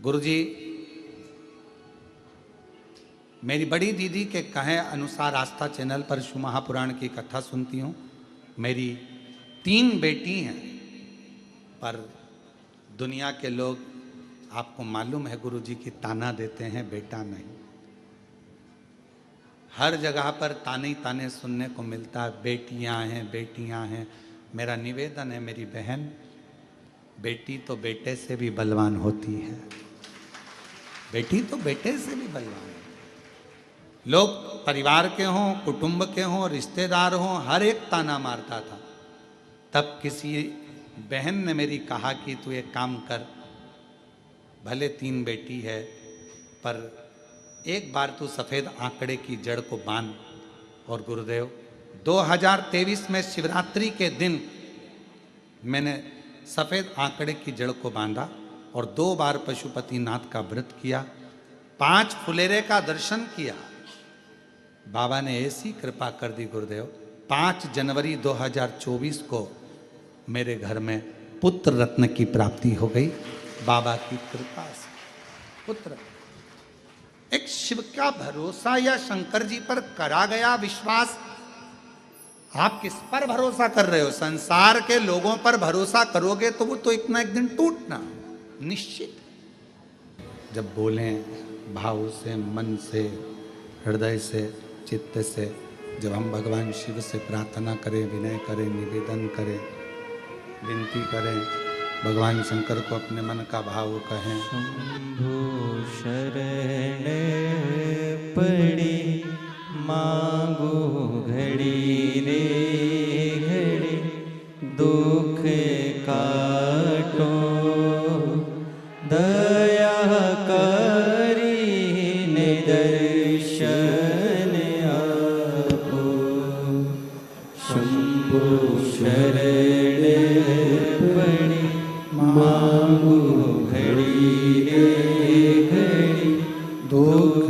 गुरुजी, मेरी बड़ी दीदी के कहे अनुसार आस्था चैनल पर शिव महापुराण की कथा सुनती हूँ। मेरी 3 बेटी हैं, पर दुनिया के लोग, आपको मालूम है गुरुजी, की ताना देते हैं, बेटा नहीं। हर जगह पर ताने ही ताने सुनने को मिलता है, बेटियां हैं बेटियां हैं। मेरा निवेदन है मेरी बहन, बेटी तो बेटे से भी बलवान होती है, बेटी तो बेटे से भी बलवान है। लोग परिवार के हों, कुटुंब के हों, रिश्तेदार हों, हर एक ताना मारता था। तब किसी बहन ने मेरी कहा कि तू एक काम कर, भले 3 बेटी है, पर एक बार तू सफ़ेद आंकड़े की जड़ को बांध। और गुरुदेव, 2023 में शिवरात्रि के दिन मैंने सफ़ेद आंकड़े की जड़ को बांधा और 2 बार पशुपतिनाथ का व्रत किया, 5 फुलेरे का दर्शन किया। बाबा ने ऐसी कृपा कर दी गुरुदेव, 5 जनवरी 2024 को मेरे घर में पुत्र रत्न की प्राप्ति हो गई, बाबा की कृपा से। पुत्र, एक शिव का भरोसा या शंकर जी पर करा गया विश्वास, आप किस पर भरोसा कर रहे हो? संसार के लोगों पर भरोसा करोगे तो वो तो एक ना एक दिन टूटना निश्चित। जब बोलें भाव से, मन से, हृदय से, चित्त से, जब हम भगवान शिव से प्रार्थना करें, विनय करें, निवेदन करें, विनती करें, भगवान शंकर को अपने मन का भाव कहें। शंभु शरण पड़ी मांगो घड़ी रे घड़ी, दुख काटो दया करी निदर्शन आपो। शंभु शरण पड़ी मांगो घड़ी रे घड़ी, दुख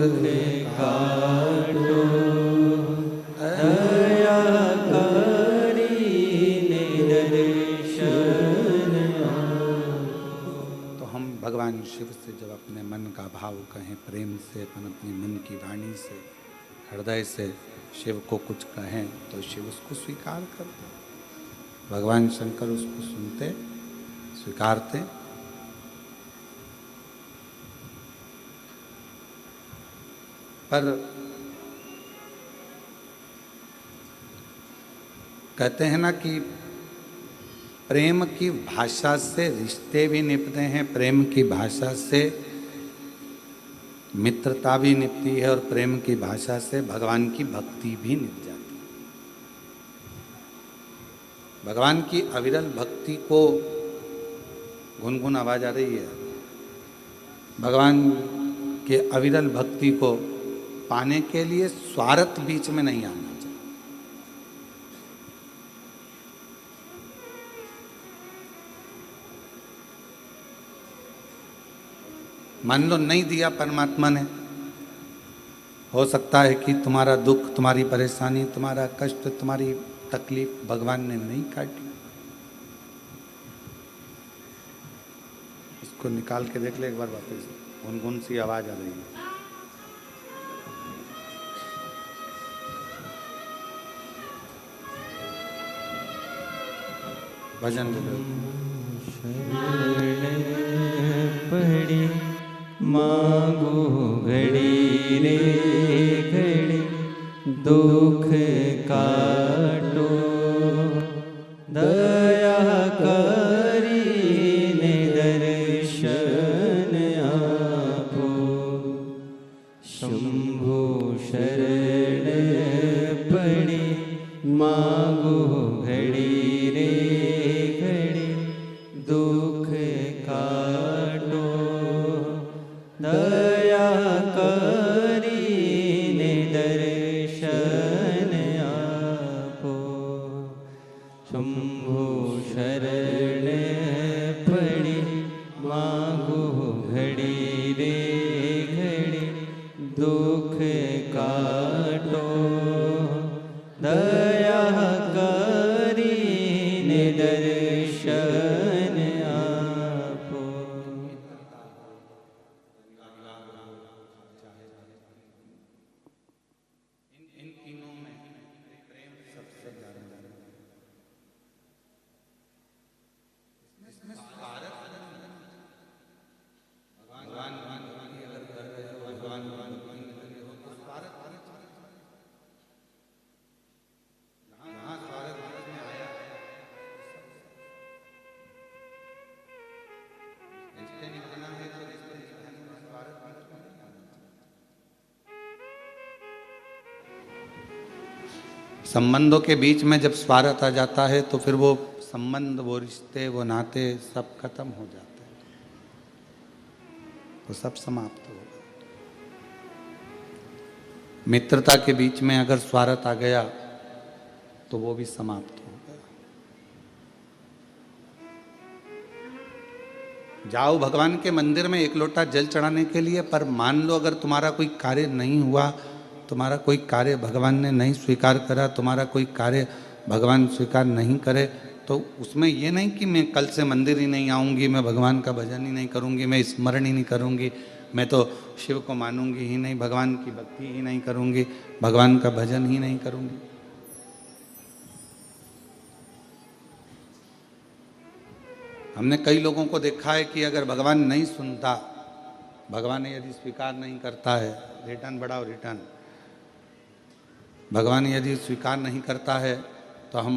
काटो दया करी निदर्शन आपो। तो हम भगवान शिव से जब अपने मन का भाव कहें, प्रेम से, अपन अपनी मन की वाणी से, हृदय से शिव को कुछ कहें, तो शिव उसको स्वीकार करते, भगवान शंकर उसको सुनते, स्वीकारते। पर कहते हैं ना कि प्रेम की भाषा से रिश्ते भी निपते हैं, प्रेम की भाषा से मित्रता भी निपती है, और प्रेम की भाषा से भगवान की भक्ति भी निप जाती है। भगवान की अविरल भक्ति को, गुनगुन आवाज आ रही है, भगवान के अविरल भक्ति को पाने के लिए स्वार्थ बीच में नहीं आना चाहिए। मान लो नहीं दिया परमात्मा ने, हो सकता है कि तुम्हारा दुख, तुम्हारी परेशानी, तुम्हारा कष्ट, तुम्हारी तकलीफ भगवान ने नहीं काटी। इसको निकाल के देख ले एक बार वापस, गुनगुन सी आवाज आ रही है। भजन शरण पड़ी मांगो घड़ी रे घड़ी, दुख काटो दया करी निदर्शन आपो। शंभु शरण पड़ी मांगो घड़ी रे घड़ी, दुख काटो दया करी निदर्शन आपो। शंभु शरण पड़ी मांगो घड़ी रे घड़ी, दुख काटो दया करी निदर्शन आपो। संबंधों के बीच में जब स्वार्थ आ जाता है तो फिर वो संबंध, वो रिश्ते, वो नाते सब खत्म हो जाते हैं, तो सब समाप्त होगा। मित्रता के बीच में अगर स्वार्थ आ गया तो वो भी समाप्त हो गया। जाओ भगवान के मंदिर में एक लोटा जल चढ़ाने के लिए, पर मान लो अगर तुम्हारा कोई कार्य नहीं हुआ, तुम्हारा कोई कार्य भगवान ने नहीं स्वीकार करा, तुम्हारा कोई कार्य भगवान स्वीकार नहीं करे, तो उसमें ये नहीं कि मैं कल से मंदिर ही नहीं आऊँगी, मैं भगवान का भजन ही नहीं करूँगी, मैं स्मरण ही नहीं करूँगी, मैं तो शिव को मानूंगी ही नहीं, भगवान की भक्ति ही नहीं करूँगी, भगवान का भजन ही नहीं करूँगी। हमने कई लोगों को देखा है कि अगर भगवान नहीं सुनता, भगवान यदि स्वीकार नहीं करता है, रिटर्न बढ़ाओ रिटर्न, भगवान यदि स्वीकार नहीं करता है तो हम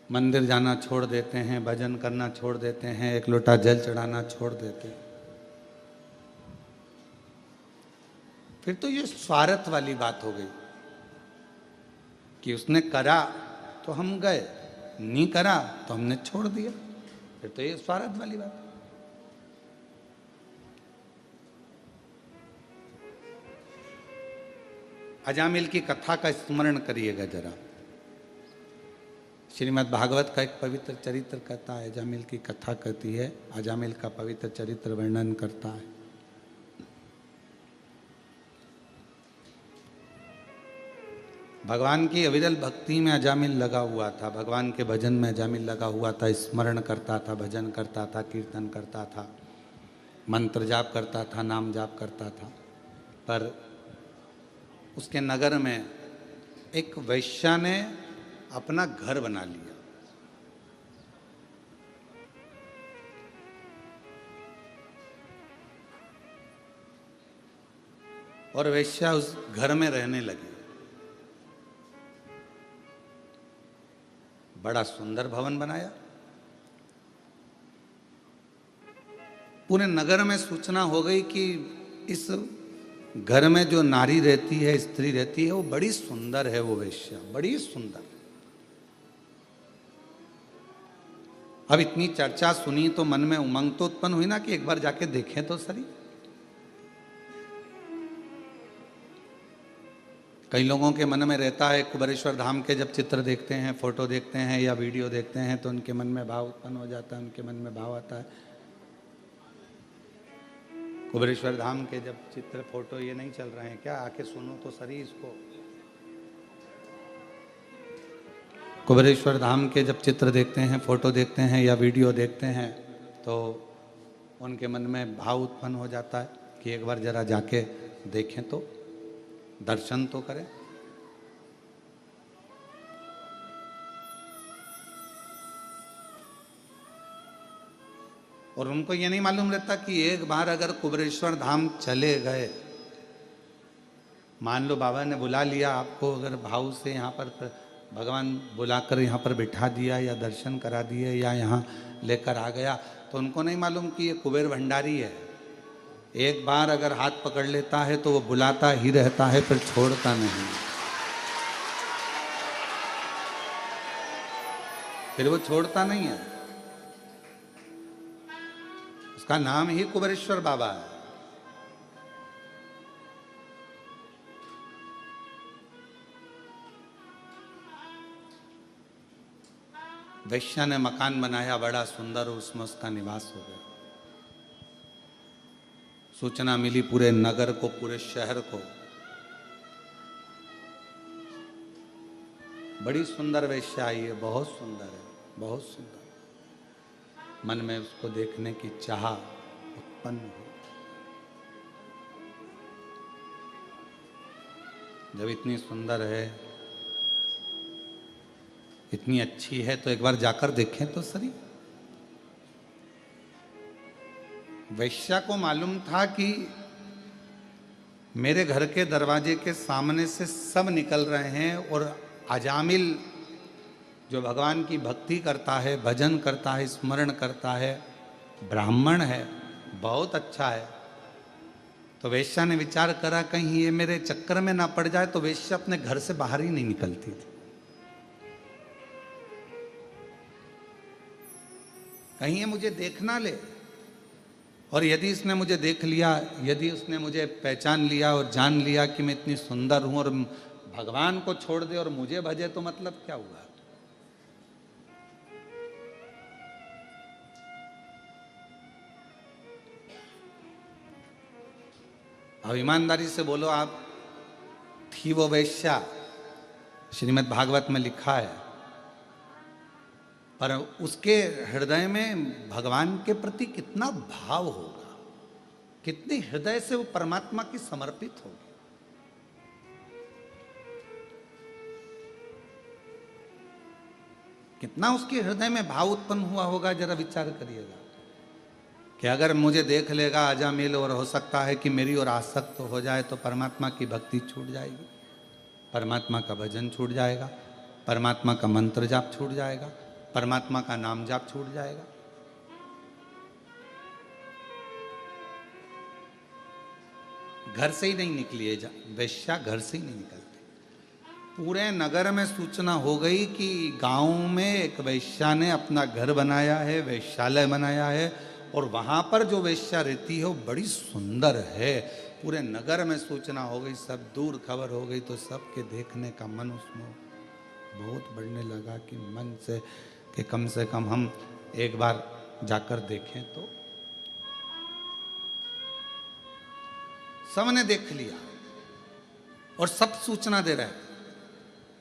मंदिर जाना छोड़ देते हैं, भजन करना छोड़ देते हैं, एक लोटा जल चढ़ाना छोड़ देते हैं। फिर तो ये स्वार्थ वाली बात हो गई कि उसने करा तो हम गए, नहीं करा तो हमने छोड़ दिया, फिर तो ये स्वार्थ वाली बात। अजामिल की कथा का स्मरण करिएगा जरा। श्रीमद् भागवत का एक पवित्र चरित्र कहता है, अजामिल की कथा कहती है, अजामिल का पवित्र चरित्र वर्णन करता है। भगवान की अविरल भक्ति में अजामिल लगा हुआ था, भगवान के भजन में अजामिल लगा हुआ था, स्मरण करता था, भजन करता था, कीर्तन करता था, मंत्र जाप करता था, नाम जाप करता था। पर उसके नगर में एक वैश्या ने अपना घर बना लिया। और वैश्या उस घर में रहने लगी। बड़ा सुंदर भवन बनाया। पूरे नगर में सूचना हो गई कि इस घर में जो नारी रहती है, स्त्री रहती है, वो बड़ी सुंदर है, वो वेश्या बड़ी सुंदर। अब इतनी चर्चा सुनी तो मन में उमंग तो उत्पन्न हुई ना कि एक बार जाके देखें तो सही। कई लोगों के मन में रहता है, कुबेरेश्वर धाम के जब चित्र देखते हैं, फोटो देखते हैं या वीडियो देखते हैं तो उनके मन में भाव उत्पन्न हो जाता है, उनके मन में भाव आता है। कुबेरेश्वर धाम के जब चित्र फोटो ये नहीं चल रहे हैं क्या? आके सुनो तो सही इसको। कुबेरेश्वर धाम के जब चित्र देखते हैं, फोटो देखते हैं या वीडियो देखते हैं तो उनके मन में भाव उत्पन्न हो जाता है कि एक बार जरा जाके देखें तो, दर्शन तो करें। और उनको ये नहीं मालूम रहता कि एक बार अगर कुबेरेश्वर धाम चले गए, मान लो बाबा ने बुला लिया आपको, अगर भाव से यहाँ पर भगवान बुलाकर यहाँ पर बिठा दिया या दर्शन करा दिए या यहाँ लेकर आ गया, तो उनको नहीं मालूम कि ये कुबेर भंडारी है। एक बार अगर हाथ पकड़ लेता है तो वो बुलाता ही रहता है, फिर छोड़ता नहीं, फिर वो छोड़ता नहीं है। उसका नाम ही कुबेरेश्वर बाबा है। वैश्या ने मकान बनाया बड़ा सुंदर, उसमें उसका निवास हो गया। सूचना मिली पूरे नगर को, पूरे शहर को, बड़ी सुंदर वैश्या आई है, बहुत सुंदर है, बहुत सुंदर। मन में उसको देखने की चाह उत्पन्न हुई। जब इतनी सुंदर है, इतनी अच्छी है, तो एक बार जाकर देखें तो सही। वैश्या को मालूम था कि मेरे घर के दरवाजे के सामने से सब निकल रहे हैं और अजामिल जो भगवान की भक्ति करता है, भजन करता है, स्मरण करता है, ब्राह्मण है, बहुत अच्छा है, तो वेश्या ने विचार करा कहीं ये मेरे चक्कर में ना पड़ जाए, तो वेश्या अपने घर से बाहर ही नहीं निकलती थी। कहीं ये मुझे देख ना ले, और यदि इसने मुझे देख लिया, यदि उसने मुझे पहचान लिया और जान लिया कि मैं इतनी सुंदर हूं और भगवान को छोड़ दे और मुझे भजे, तो मतलब क्या हुआ? अब ईमानदारी से बोलो, आप थी वो वेश्या, श्रीमद् भागवत में लिखा है, पर उसके हृदय में भगवान के प्रति कितना भाव होगा, कितने हृदय से वो परमात्मा की समर्पित होगी। कितना उसके हृदय में भाव उत्पन्न हुआ होगा, जरा विचार करिएगा कि अगर मुझे देख लेगा अजामिल और हो सकता है कि मेरी ओर आसक्त हो जाए, तो परमात्मा की भक्ति छूट जाएगी, परमात्मा का भजन छूट जाएगा, परमात्मा का मंत्र जाप छूट जाएगा, परमात्मा का नाम जाप छूट जाएगा। घर से ही नहीं निकली है वेश्या, घर से ही नहीं निकलती। पूरे नगर में सूचना हो गई कि गांव में एक वेश्या ने अपना घर बनाया है, वेश्यालय बनाया है, और वहां पर जो वेश्या रहती है वो बड़ी सुंदर है। पूरे नगर में सूचना हो गई, सब दूर खबर हो गई, तो सबके देखने का मन उसमें बहुत बढ़ने लगा कि मन से कि कम से कम हम एक बार जाकर देखें। तो सबने देख लिया और सब सूचना दे रहे हैं।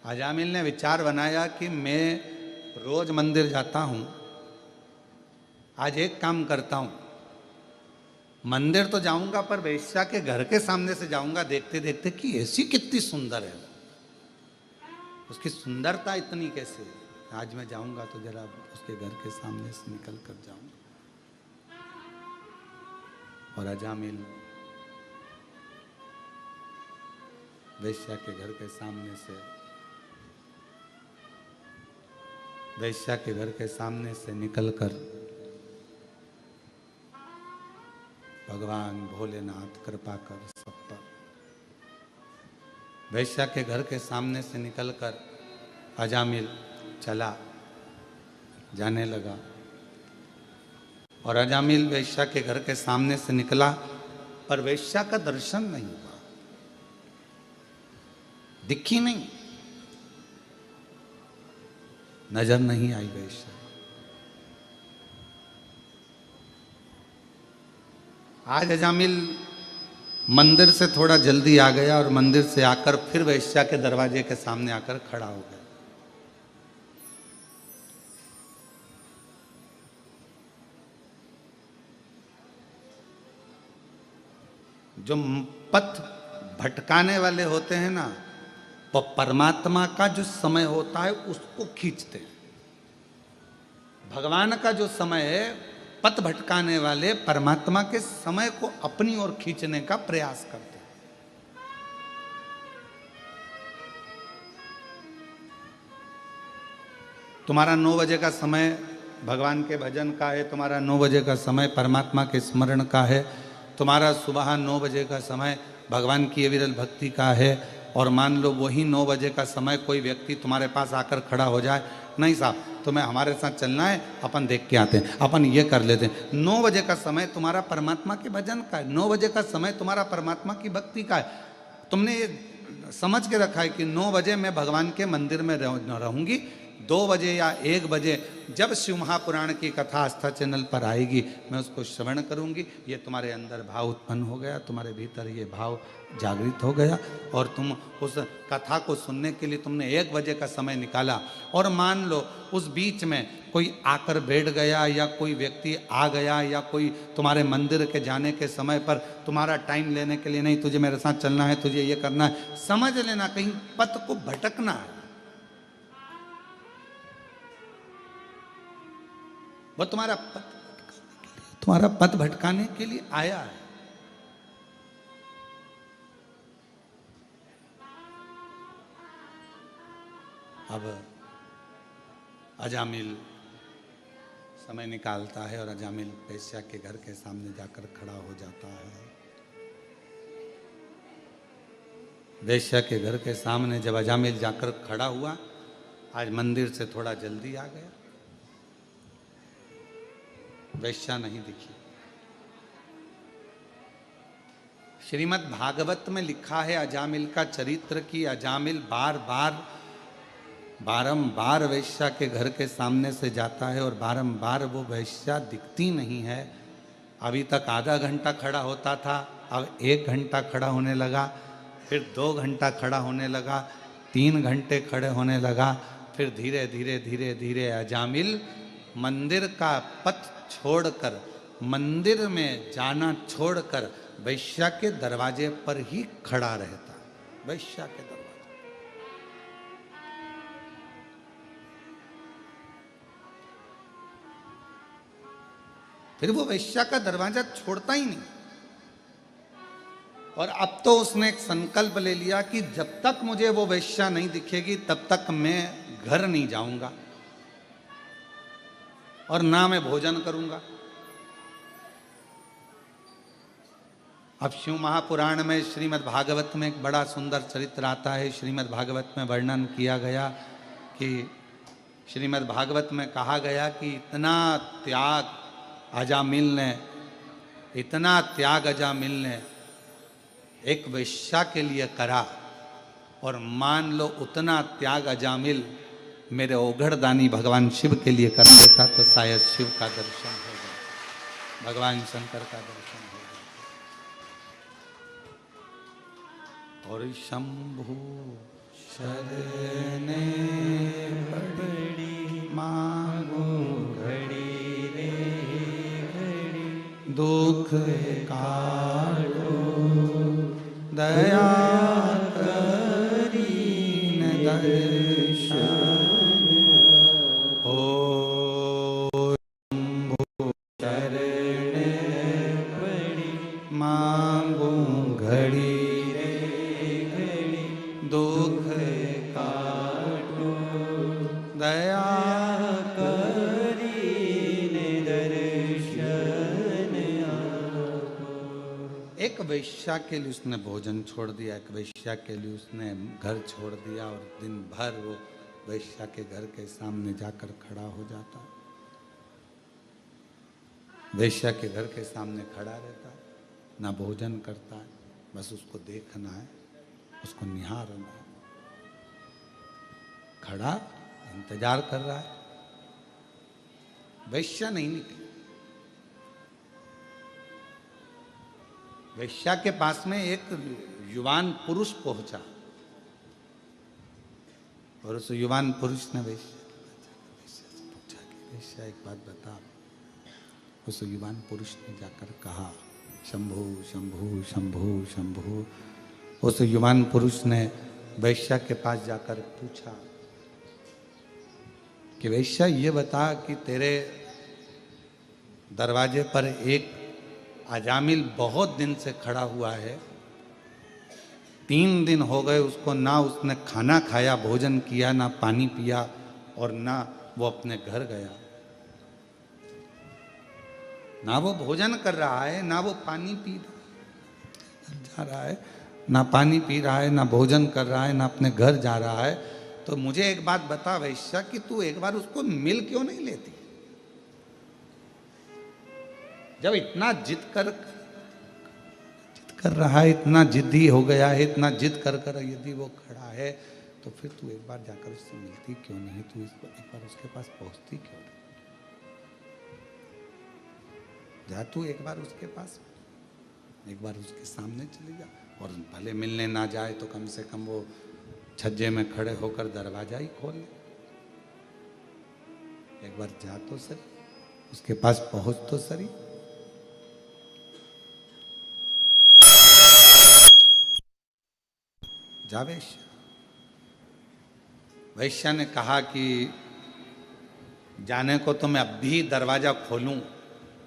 अजामिल ने विचार बनाया कि मैं रोज मंदिर जाता हूं, आज एक काम करता हूं, मंदिर तो जाऊंगा पर वेश्या के घर के सामने से जाऊंगा, देखते देखते कि ऐसी कितनी सुंदर है, उसकी सुंदरता इतनी कैसे है। आज मैं जाऊंगा तो जरा उसके घर के सामने से निकल कर जाऊंगा। और अजामिल वेश्या के घर के सामने से, वेश्या के घर के सामने से निकलकर भगवान भोलेनाथ कृपा कर सब पर, वेश्या के घर के सामने से निकलकर अजामिल चला, जाने लगा। और अजामिल वेश्या के घर के सामने से निकला, पर वेश्या का दर्शन नहीं हुआ, दिखी नहीं, नजर नहीं आई वेश्या। आज अजामिल मंदिर से थोड़ा जल्दी आ गया और मंदिर से आकर फिर वेश्या के दरवाजे के सामने आकर खड़ा हो गया। जो पथ भटकाने वाले होते हैं ना, वो परमात्मा का जो समय होता है उसको खींचते हैं। भगवान का जो समय है, पथ भटकाने वाले परमात्मा के समय को अपनी ओर खींचने का प्रयास करते हैं। तुम्हारा 9 बजे का समय भगवान के भजन का है, तुम्हारा 9 बजे का समय परमात्मा के स्मरण का है, तुम्हारा सुबह 9 बजे का समय भगवान की विरल भक्ति का है, और मान लो वही 9 बजे का समय कोई व्यक्ति तुम्हारे पास आकर खड़ा हो जाए, नहीं साहब तुम्हें हमारे साथ चलना है, अपन देख के आते हैं, अपन ये कर लेते हैं। 9 बजे का समय तुम्हारा परमात्मा के भजन का है, 9 बजे का समय तुम्हारा परमात्मा की भक्ति का है। तुमने ये समझ के रखा है कि 9 बजे मैं भगवान के मंदिर में रहूंगी, 2 बजे या 1 बजे जब शिव महापुराण की कथा आस्था चैनल पर आएगी, मैं उसको श्रवण करूंगी। ये तुम्हारे अंदर भाव उत्पन्न हो गया, तुम्हारे भीतर ये भाव जागृत हो गया, और तुम उस कथा को सुनने के लिए तुमने 1 बजे का समय निकाला। और मान लो उस बीच में कोई आकर बैठ गया, या कोई व्यक्ति आ गया, या कोई तुम्हारे मंदिर के जाने के समय पर तुम्हारा टाइम लेने के लिए, नहीं तुझे मेरे साथ चलना है, तुझे ये करना है, समझ लेना कहीं पथ को भटकना है। वो तुम्हारा पथ भटकाने के लिए आया है। अब अजामिल समय निकालता है और अजामिल वेश्या के घर के सामने जाकर खड़ा हो जाता है। वेश्या के घर के सामने जब अजामिल जाकर खड़ा हुआ, आज मंदिर से थोड़ा जल्दी आ गया, वेश्या नहीं दिखी। श्रीमद् भागवत में लिखा है अजामिल का चरित्र कि अजामिल बारंबार वेश्या के घर के सामने से जाता है और बारंबार वो वेश्या दिखती नहीं है। अभी तक आधा घंटा खड़ा होता था, अब 1 घंटा खड़ा होने लगा, फिर 2 घंटा खड़ा होने लगा, 3 घंटे खड़े होने लगा, फिर धीरे धीरे धीरे धीरे अजामिल मंदिर का पथ छोड़कर, मंदिर में जाना छोड़कर वेश्या के दरवाजे पर ही खड़ा रहता। वेश्या के दरवाजे, फिर वो वेश्या का दरवाजा छोड़ता ही नहीं। और अब तो उसने एक संकल्प ले लिया कि जब तक मुझे वो वेश्या नहीं दिखेगी तब तक मैं घर नहीं जाऊंगा और ना मैं भोजन करूंगा। अब शिव महापुराण में श्रीमद् भागवत में एक बड़ा सुंदर चरित्र आता है। श्रीमद् भागवत में वर्णन किया गया कि श्रीमद् भागवत में कहा गया कि इतना त्याग अजामिल ने एक वेश्या के लिए करा, और मान लो उतना त्याग अजामिल मेरे ओघड़दानी भगवान शिव के लिए कर देता तो शायद शिव का दर्शन हो जाए, भगवान शंकर का दर्शन हो जाए। और शंभु शरणे पड़ी मांगो घड़ी रे घड़ी दुख काटो दया करीन दर्शन ओ शरण पड़ी मांगो घड़ी रे घड़ी दुख काटो दया करीने दर्शन एक वेश्या के लिए उसने भोजन छोड़ दिया, एक वेश्या के लिए उसने घर छोड़ दिया, और दिन भर वो वेश्या के घर के सामने जाकर खड़ा हो जाता, वेश्या के घर के सामने खड़ा रहता, ना भोजन करता है, बस उसको देखना है, उसको निहारना है, खड़ा इंतजार कर रहा है, वेश्या नहीं निकली। वेश्या के पास में एक युवान पुरुष पहुंचा, और उस युवान पुरुष ने वेश्या से पूछा कि वेश्या एक बात बता। उस युवान पुरुष ने जाकर कहा शंभु शंभु शंभु शंभु। उस युवान पुरुष ने वेश्या के पास जाकर पूछा कि वेश्या ये बता कि तेरे दरवाजे पर एक अजामिल बहुत दिन से खड़ा हुआ है, 3 दिन हो गए उसको, ना उसने खाना खाया, भोजन किया, ना पानी पिया, और ना वो अपने घर गया, ना वो भोजन कर रहा है, ना वो पानी पी जा रहा है, ना पानी पी रहा है, ना भोजन कर रहा है, ना अपने घर जा रहा है। तो मुझे एक बात बता वैश्या कि तू एक बार उसको मिल क्यों नहीं लेती? जब इतना जिद कर रहा है, इतना जिद्दी हो गया है, इतना जिद कर यदि वो खड़ा है, तो फिर तू एक बार जाकर उससे मिलती क्यों नहीं? तू एक बार उसके पास पहुंचती क्यों नहीं? जा तू एक बार उसके पास, एक बार उसके सामने चली जा, और भले मिलने ना जाए तो कम से कम वो छज्जे में खड़े होकर दरवाजा ही खोल ले। एक बार जा तो सही, उसके पास पहुंच तो सही। जा वैश्या। वैश्या ने कहा कि जाने को तो मैं अब भी दरवाजा खोलूं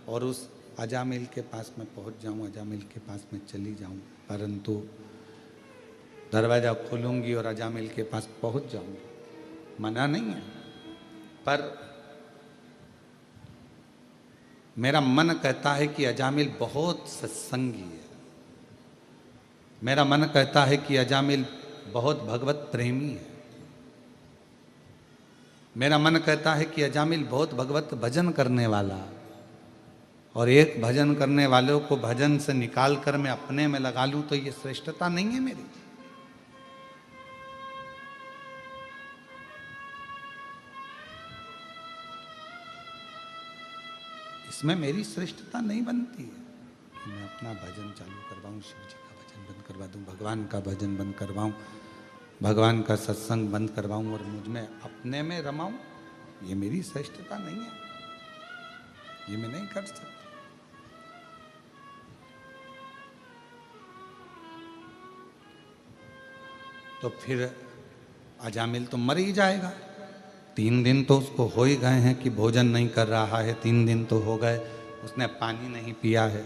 और उस अजामिल के पास में पहुंच जाऊं, अजामिल के पास में चली जाऊं, परंतु दरवाजा खोलूंगी और अजामिल के पास पहुंच जाऊंगी, मना नहीं है, पर मेरा मन कहता है कि अजामिल बहुत सत्संगी है, मेरा मन कहता है कि अजामिल बहुत भगवत प्रेमी है। मेरा मन कहता है कि अजामिल बहुत भगवत भजन करने वाला, और एक भजन करने वालों को भजन से निकाल कर मैं अपने में लगा लूं तो ये श्रेष्ठता नहीं है मेरी। इसमें मेरी श्रेष्ठता नहीं बनती है कि मैं अपना भजन चालू करवाऊं, शिव जी का भजन बंद करवा दूं, भगवान का भजन बंद करवाऊं, भगवान का सत्संग बंद करवाऊं और मुझ में अपने में रमाऊं। ये मेरी श्रेष्ठता नहीं है, ये मैं नहीं कर सकता। तो फिर अजामिल तो मर ही जाएगा। 3 दिन तो उसको हो ही गए हैं कि भोजन नहीं कर रहा है, 3 दिन तो हो गए, उसने पानी नहीं पिया है।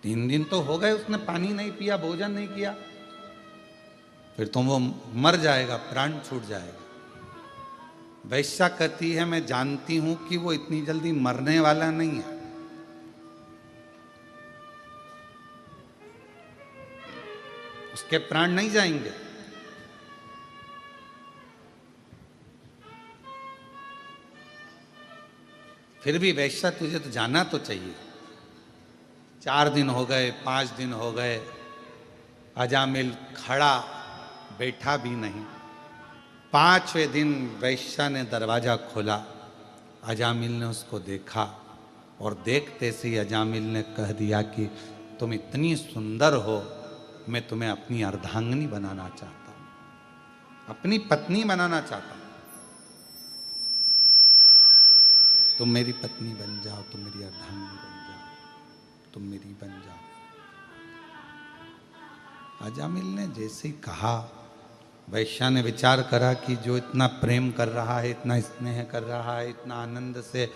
तीन दिन तो हो गए, उसने पानी नहीं पिया, भोजन नहीं किया, फिर तो वो मर जाएगा, प्राण छूट जाएगा। वैश्या कहती है मैं जानती हूं कि वो इतनी जल्दी मरने वाला नहीं है, उसके प्राण नहीं जाएंगे। फिर भी वैश्या तुझे तो जाना तो चाहिए। 4 दिन हो गए, 5 दिन हो गए, अजामिल खड़ा बैठा भी नहीं। 5वें दिन वैश्या ने दरवाजा खोला, अजामिल ने उसको देखा और देखते से ही अजामिल ने कह दिया कि तुम इतनी सुंदर हो, मैं तुम्हें अपनी अर्धांगिनी बनाना चाहता हूं, अपनी पत्नी बनाना चाहता हूं। तुम मेरी पत्नी बन जाओ, तुम मेरी अर्धांगिनी बन जाओ, तुम मेरी बन जाओ। अजामिल ने जैसे ही कहा, वैश्या ने विचार करा कि जो इतना प्रेम कर रहा है, इतना स्नेह कर रहा है, इतना आनंद से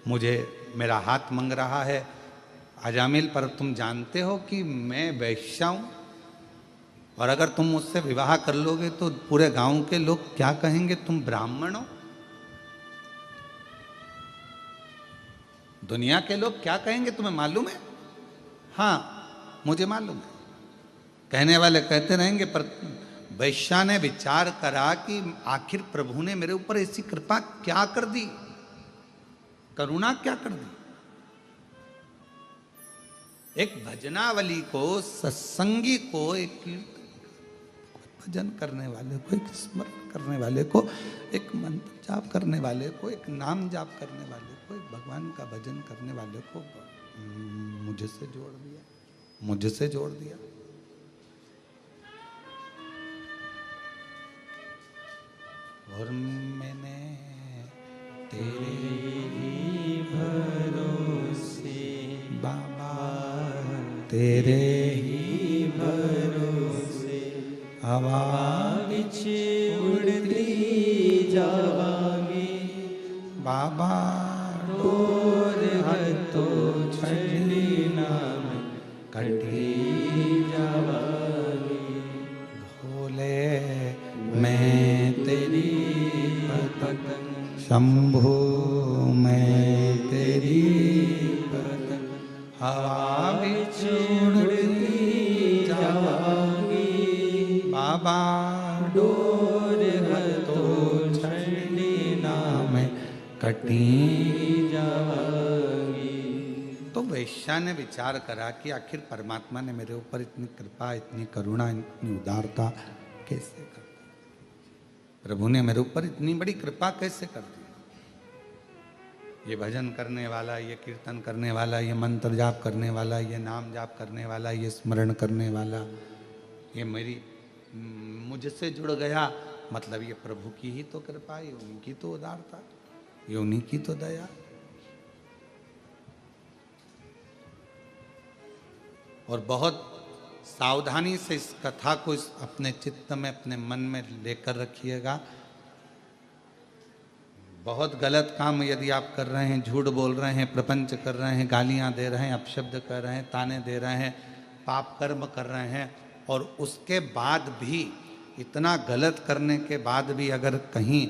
मुझे मेरा हाथ मांग रहा है, अजामिल पर तुम जानते हो कि मैं वैश्या हूं, और अगर तुम मुझसे विवाह कर लोगे तो पूरे गांव के लोग क्या कहेंगे, तुम ब्राह्मण हो। दुनिया के लोग क्या कहेंगे तुम्हें मालूम है? हाँ, मुझे मालूम है, कहने वाले कहते रहेंगे, पर वैश्या ने विचार करा कि आखिर प्रभु ने मेरे ऊपर ऐसी कृपा क्या कर दी, करुणा क्या कर दी। एक भजनावली को, सत्संगी को, एक भजन करने वाले को, एक स्मरण करने वाले को, एक मंत्र जाप करने वाले को, एक नाम जाप करने वाले को, एक भगवान का भजन करने वाले को मुझसे जोड़ दिया, मुझसे जोड़ दिया। और मैंने तेरे ही भरोसे बाबा, तेरे ही भरोसे हवा पीछे उड़ती जावांगी बाबा, डोर हाथों छड़ी नाम कटी जावांगी भोले मैं तेरी पतंग शंभु, मैं तेरी पतंग हवा बिच उड़ती जावांगी बाबा, डोर हाथों छड़ी नाम कटी जावांगी। तो वैश्या ने विचार करा कि आखिर परमात्मा ने मेरे ऊपर इतनी कृपा, इतनी करुणा, इतनी उदारता कैसे कर दी, प्रभु ने मेरे ऊपर इतनी बड़ी कृपा कैसे कर दी। ये भजन करने वाला, ये कीर्तन करने वाला, ये मंत्र जाप करने वाला, ये नाम जाप करने वाला, ये स्मरण करने वाला, ये मेरी मुझसे जुड़ गया, मतलब ये प्रभु की ही तो कृपा, ये उनकी तो उदारता, ये उन्हीं की तो दया। और बहुत सावधानी से इस कथा को अपने चित्त में, अपने मन में लेकर रखिएगा। बहुत गलत काम यदि आप कर रहे हैं, झूठ बोल रहे हैं, प्रपंच कर रहे हैं, गालियां दे रहे हैं, अपशब्द कर रहे हैं, ताने दे रहे हैं, पाप कर्म कर रहे हैं, और उसके बाद भी, इतना गलत करने के बाद भी अगर कहीं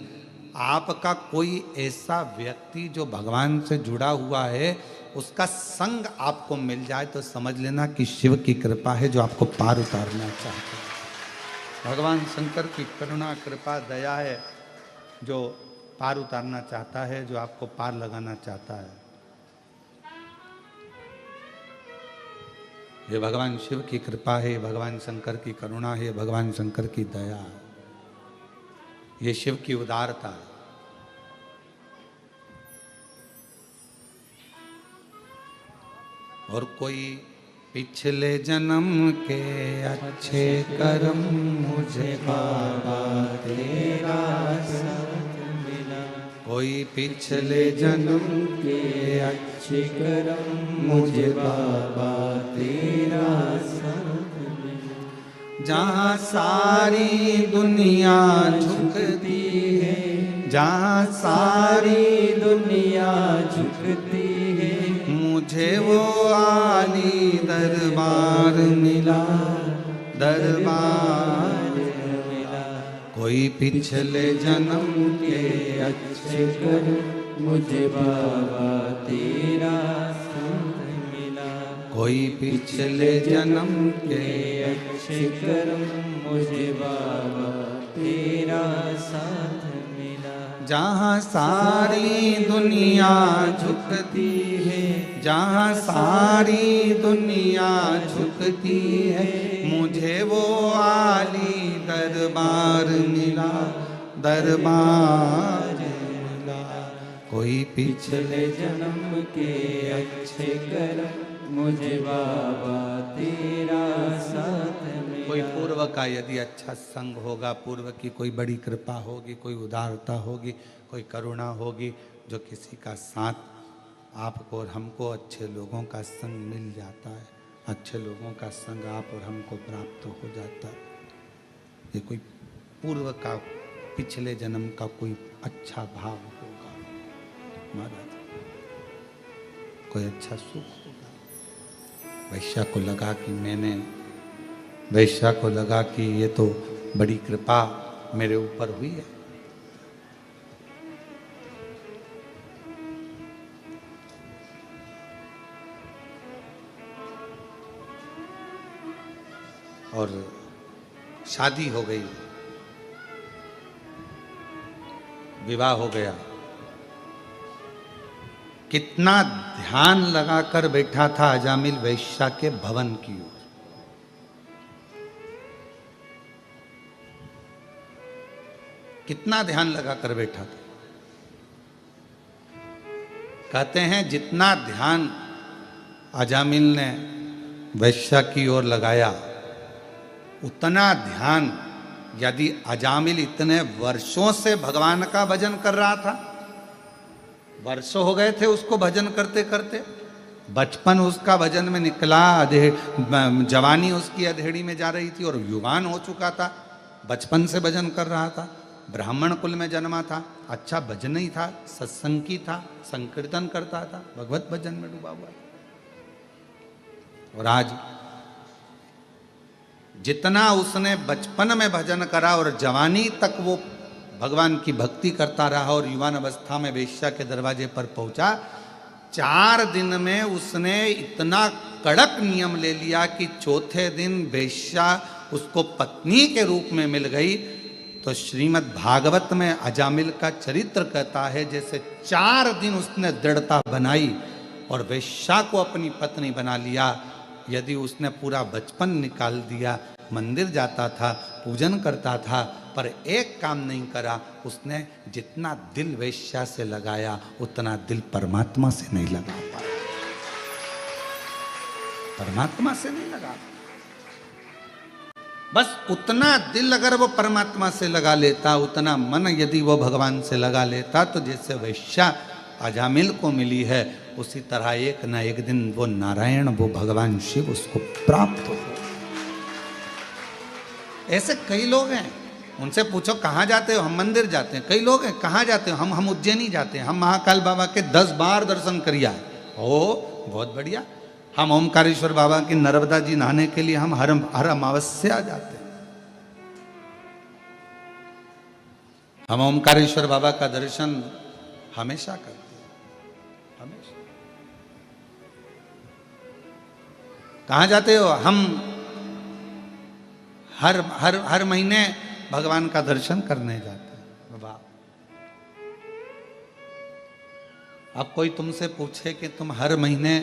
आपका कोई ऐसा व्यक्ति जो भगवान से जुड़ा हुआ है, उसका संग आपको मिल जाए तो समझ लेना कि शिव की कृपा है जो आपको पार उतारना चाहते हैं। भगवान शंकर की करुणा कृपा दया है जो पार उतारना चाहता है, जो आपको पार लगाना चाहता है। ये भगवान शिव की कृपा है, भगवान शंकर की करुणा है, भगवान शंकर की दया है, ये शिव की उदारता है। और कोई पिछले जन्म के अच्छे कर्म मुझे बाबा तेरा साथ मिला, कोई पिछले जन्म के अच्छे कर्म मुझे बाबा तेरा साथ मिला। जहाँ सारी दुनिया झुकती है, जहाँ सारी दुनिया झुकती है, मुझे वो आली दरबार मिला, दरबार मिला। कोई पिछले जन्म के अच्छे कर्म मुझे बाबा तेरा साथ मिला, कोई पिछले जन्म के अच्छे कर्म मुझे बाबा तेरा साथ मिला। जहाँ सारी दुनिया झुकती है, जहाँ सारी दुनिया झुकती है, मुझे वो आली दरबार मिला, दरबार मिला। कोई पिछले जन्म के अच्छे कर्म मुझे बाबा तेरा साथ मिला। कोई पूर्व का यदि अच्छा संग होगा, पूर्व की कोई बड़ी कृपा होगी, कोई उदारता होगी, कोई करुणा होगी, जो किसी का साथ आपको और हमको अच्छे लोगों का संग मिल जाता है, अच्छे लोगों का संग आप और हमको प्राप्त हो जाता है। ये कोई पूर्व का पिछले जन्म का कोई अच्छा भाव होगा महाराज, कोई अच्छा सुख होगा। वैश्या को लगा कि मैंने, वैश्या को लगा कि ये तो बड़ी कृपा मेरे ऊपर हुई है। और शादी हो गई, विवाह हो गया। कितना ध्यान लगाकर बैठा था अजामिल वैश्या के भवन की ओर। कितना ध्यान लगाकर बैठा था। कहते हैं जितना ध्यान अजामिल ने वैश्या की ओर लगाया, उतना ध्यान यदि अजामिल इतने वर्षों से भगवान का भजन कर रहा था, वर्षों हो गए थे उसको भजन करते करते, बचपन उसका भजन में निकला, जवानी उसकी अधेड़ी में जा रही थी और युवान हो चुका था, बचपन से भजन कर रहा था, ब्राह्मण कुल में जन्मा था, अच्छा भजन ही था, सत्संगी था, संकीर्तन करता था, भगवत भजन में डूबा हुआ था। और आज जितना उसने बचपन में भजन करा और जवानी तक वो भगवान की भक्ति करता रहा और युवान अवस्था में वेश्या के दरवाजे पर पहुंचा, 4 दिन में उसने इतना कड़क नियम ले लिया कि चौथे दिन वेश्या उसको पत्नी के रूप में मिल गई। तो श्रीमद् भागवत में अजामिल का चरित्र कहता है जैसे 4 दिन उसने दृढ़ता बनाई और वेश्या को अपनी पत्नी बना लिया। यदि उसने पूरा बचपन निकाल दिया, मंदिर जाता था, पूजन करता था, पर एक काम नहीं करा, उसने जितना दिल वेश्या से लगाया उतना दिल परमात्मा से नहीं लगा पाया, परमात्मा से नहीं लगा। बस उतना दिल अगर वो परमात्मा से लगा लेता, उतना मन यदि वो भगवान से लगा लेता, तो जैसे वेश्या अजामिल को मिली है, उसी तरह एक ना एक दिन वो नारायण, वो भगवान शिव उसको प्राप्त हो। ऐसे कई लोग हैं, उनसे पूछो कहाँ जाते हो, हम मंदिर जाते हैं। कई लोग हैं कहाँ जाते हो, हम उज्जैनी जाते हैं, हम महाकाल बाबा के 10 बार दर्शन करिया। ओ बहुत बढ़िया। हम ओमकारेश्वर बाबा की नर्मदा जी नहाने के लिए हम हर अमावस्या जाते हैं, हम ओमकारेश्वर बाबा का दर्शन हमेशा करते हैं, हमेशा। कहाँ जाते हो? हम हर महीने भगवान का दर्शन करने जाते हैं। वाह! अब कोई तुमसे पूछे कि तुम हर महीने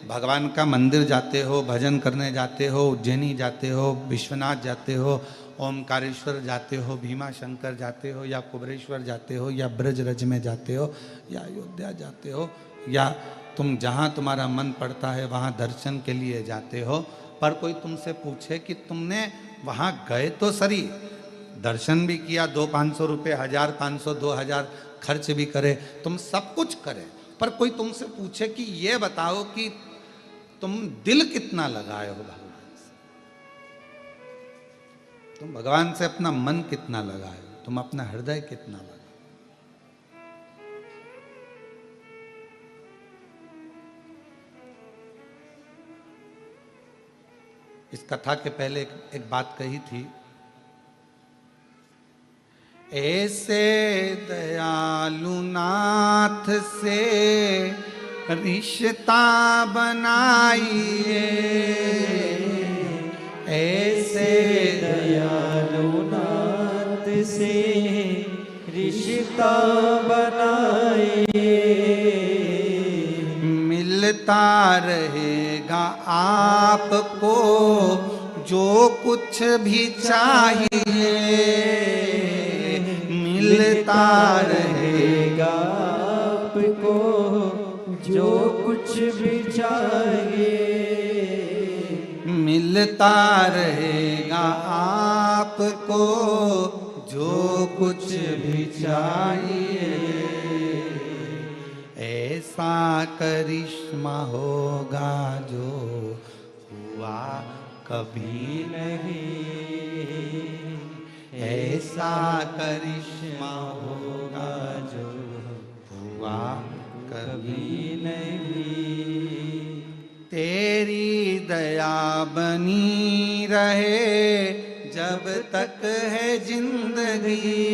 भगवान का मंदिर जाते हो, भजन करने जाते हो, उज्जैनी जाते हो, विश्वनाथ जाते हो, ओमकारेश्वर जाते हो, भीमा शंकर जाते हो, या कुबरेश्वर जाते हो, या ब्रजरज में जाते हो, या अयोध्या जाते हो, या तुम जहाँ तुम्हारा मन पड़ता है वहाँ दर्शन के लिए जाते हो, पर कोई तुमसे पूछे कि तुमने वहाँ गए तो सही, दर्शन भी किया, 200-500 रुपये, 1000-500, 2000 खर्च भी करे, तुम सब कुछ करे, पर कोई तुमसे पूछे कि ये बताओ कि तुम दिल कितना लगाए हो भगवान से, तुम भगवान से अपना मन कितना लगाए हो, तुम अपना हृदय कितना लगाए। इस कथा के पहले एक बात कही थी, ऐसे दयालु नाथ से रिश्ता बनाइए, ऐसे दयालु नाथ से रिश्ता बनाइए, मिलता रहेगा आपको जो कुछ भी चाहिए, मिलता रहेगा आपको जो कुछ भी चाहिए, मिलता रहेगा आपको जो कुछ भी चाहिए, ऐसा करिश्मा होगा जो हुआ कभी नहीं, ऐसा करिश्मा होगा जो हुआ कभी नहीं, तेरी दया बनी रहे जब तक है जिंदगी,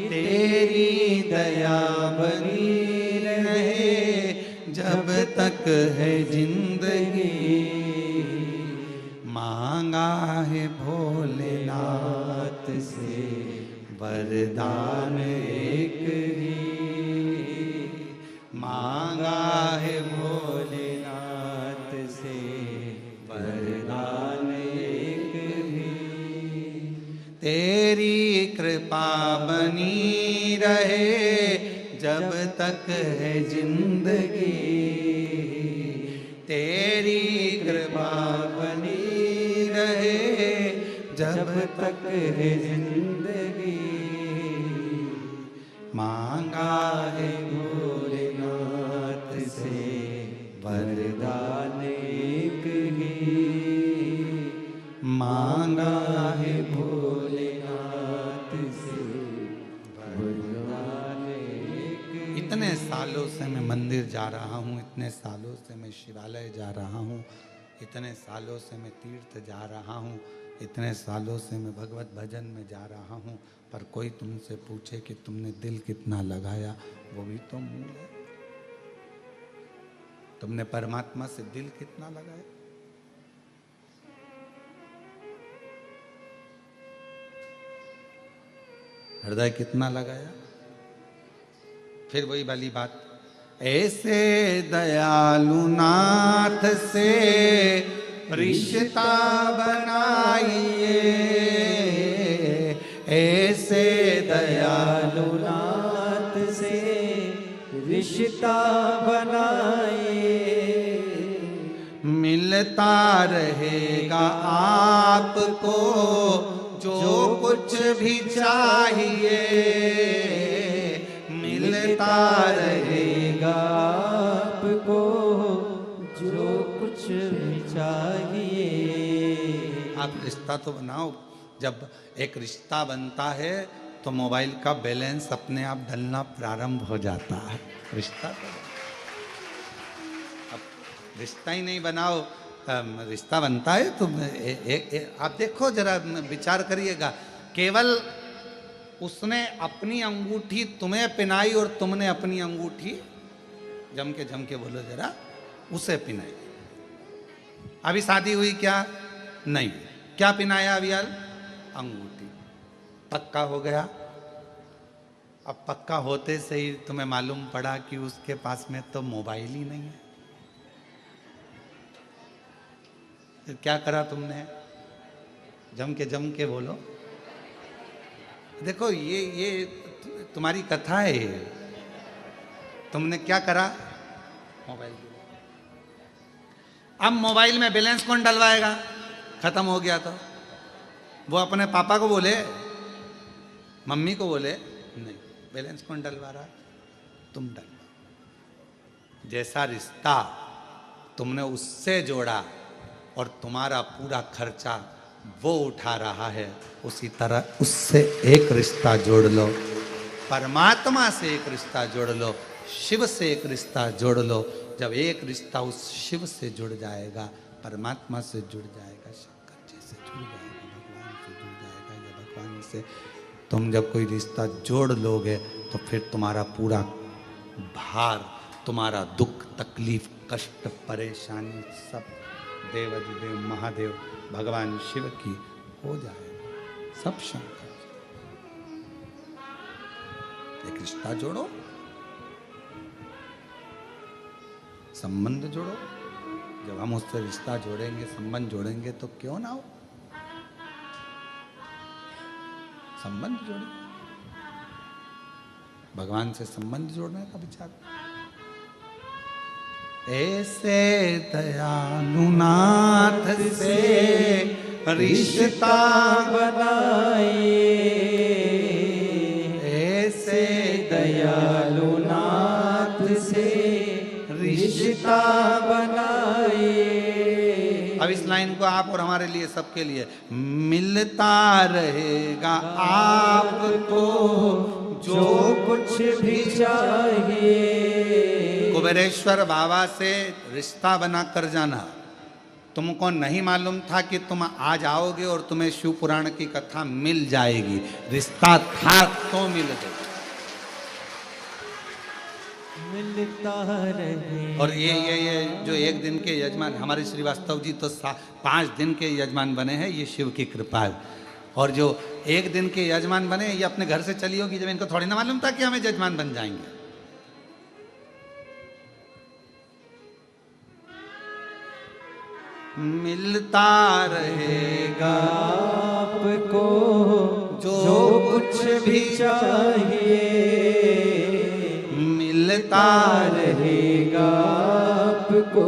तेरी दया बनी रहे जब तक है जिंदगी, मांगा है भोलेनाथ से वरदान एक ही, मांगा है भोलेनाथ से वरदान एक ही, तेरी कृपा बनी रहे जब तक है जिंदगी, तेरी कृपा बनी रहे जब तक है जिंदगी, मांगा है भोलेनाथ से वरदान एक ही, मांगा है भोलेनाथ से वरदान एक ही। इतने सालों से मैं मंदिर जा रहा हूँ, इतने सालों से मैं शिवालय जा रहा हूँ, इतने सालों से मैं तीर्थ जा रहा हूँ, इतने सालों से मैं भगवत भजन में जा रहा हूँ, पर कोई तुमसे पूछे कि तुमने दिल कितना लगाया, वो भी तो मूल है। तुमने परमात्मा से दिल कितना लगाया? हृदय कितना लगाया? फिर वही वाली बात, ऐसे दयालु नाथ से रिश्ता बनाइए, ऐसे दयालु नाथ से रिश्ता बनाइए, मिलता रहेगा आपको जो कुछ भी चाहिए, मिलता रहेगा आपको जो कुछ भी चाहिए। आप रिश्ता तो बनाओ, जब एक रिश्ता बनता है तो मोबाइल का बैलेंस अपने आप डलना प्रारंभ हो जाता है। रिश्ता तो अब रिश्ता ही नहीं बनाओ, रिश्ता बनता है तो आप देखो जरा विचार करिएगा, केवल उसने अपनी अंगूठी तुम्हें पिनाई और तुमने अपनी अंगूठी जम के बोलो जरा, उसे पिनाई। अभी शादी हुई क्या? नहीं। क्या पिनाया अभी यार? अंगूठी। पक्का हो गया। अब पक्का होते से ही तुम्हें मालूम पड़ा कि उसके पास में तो मोबाइल ही नहीं है। तो क्या करा तुमने? जम के बोलो। देखो ये तुम्हारी कथा है ये। तुमने क्या करा? मोबाइल। अब मोबाइल में बैलेंस कौन डलवाएगा? खत्म हो गया तो वो अपने पापा को बोले, मम्मी को बोले, नहीं, बैलेंस कौन डलवा रहा? तुम डलवा। जैसा रिश्ता तुमने उससे जोड़ा और तुम्हारा पूरा खर्चा वो उठा रहा है, उसी तरह उससे एक रिश्ता जोड़ लो, परमात्मा से एक रिश्ता जोड़ लो, शिव से एक रिश्ता जोड़ लो। जब एक रिश्ता उस शिव से जुड़ जाएगा, परमात्मा से जुड़ जाएगा, शंकर जी से जुड़ जाएगा, भगवान से जुड़ जाएगा, या भगवान से तुम जब कोई रिश्ता जोड़ लोगे तो फिर तुम्हारा पूरा भार, तुम्हारा दुख, तकलीफ, कष्ट, परेशानी सब देवाधिदेव महादेव भगवान शिव की हो जाएगा, सब शंकर। एक रिश्ता जोड़ो, संबंध जोड़ो। जब हम उससे रिश्ता जोड़ेंगे, संबंध जोड़ेंगे तो क्यों ना हो, संबंध जोड़ो। भगवान से संबंध जोड़ने का विचार। ऐसे दयालुनाथ से रिश्ता बनाए, ऐसे दयालुनाथ से रिश्ता बनाए। अब इस लाइन को आप और हमारे लिए, सबके लिए, मिलता रहेगा आपको जो कुछ भी चाहिए। कुबेरेश्वर बाबा से रिश्ता बना कर जाना। तुमको नहीं मालूम था कि तुम आज आओगे और तुम्हें शिव पुराण की कथा मिल जाएगी। रिश्ता था तो मिल गई। मिलता रहे। और ये जो एक दिन के यजमान हमारे श्रीवास्तव जी तो 5 दिन के यजमान बने हैं, ये शिव की कृपा है। और जो एक दिन के यजमान बने, ये अपने घर से चली होगी, जब इनको थोड़ी ना मालूम था कि हमें यजमान बन जाएंगे। मिलता रहेगा आपको जो कुछ भी चाहिए। मिलता रहेगा आपको।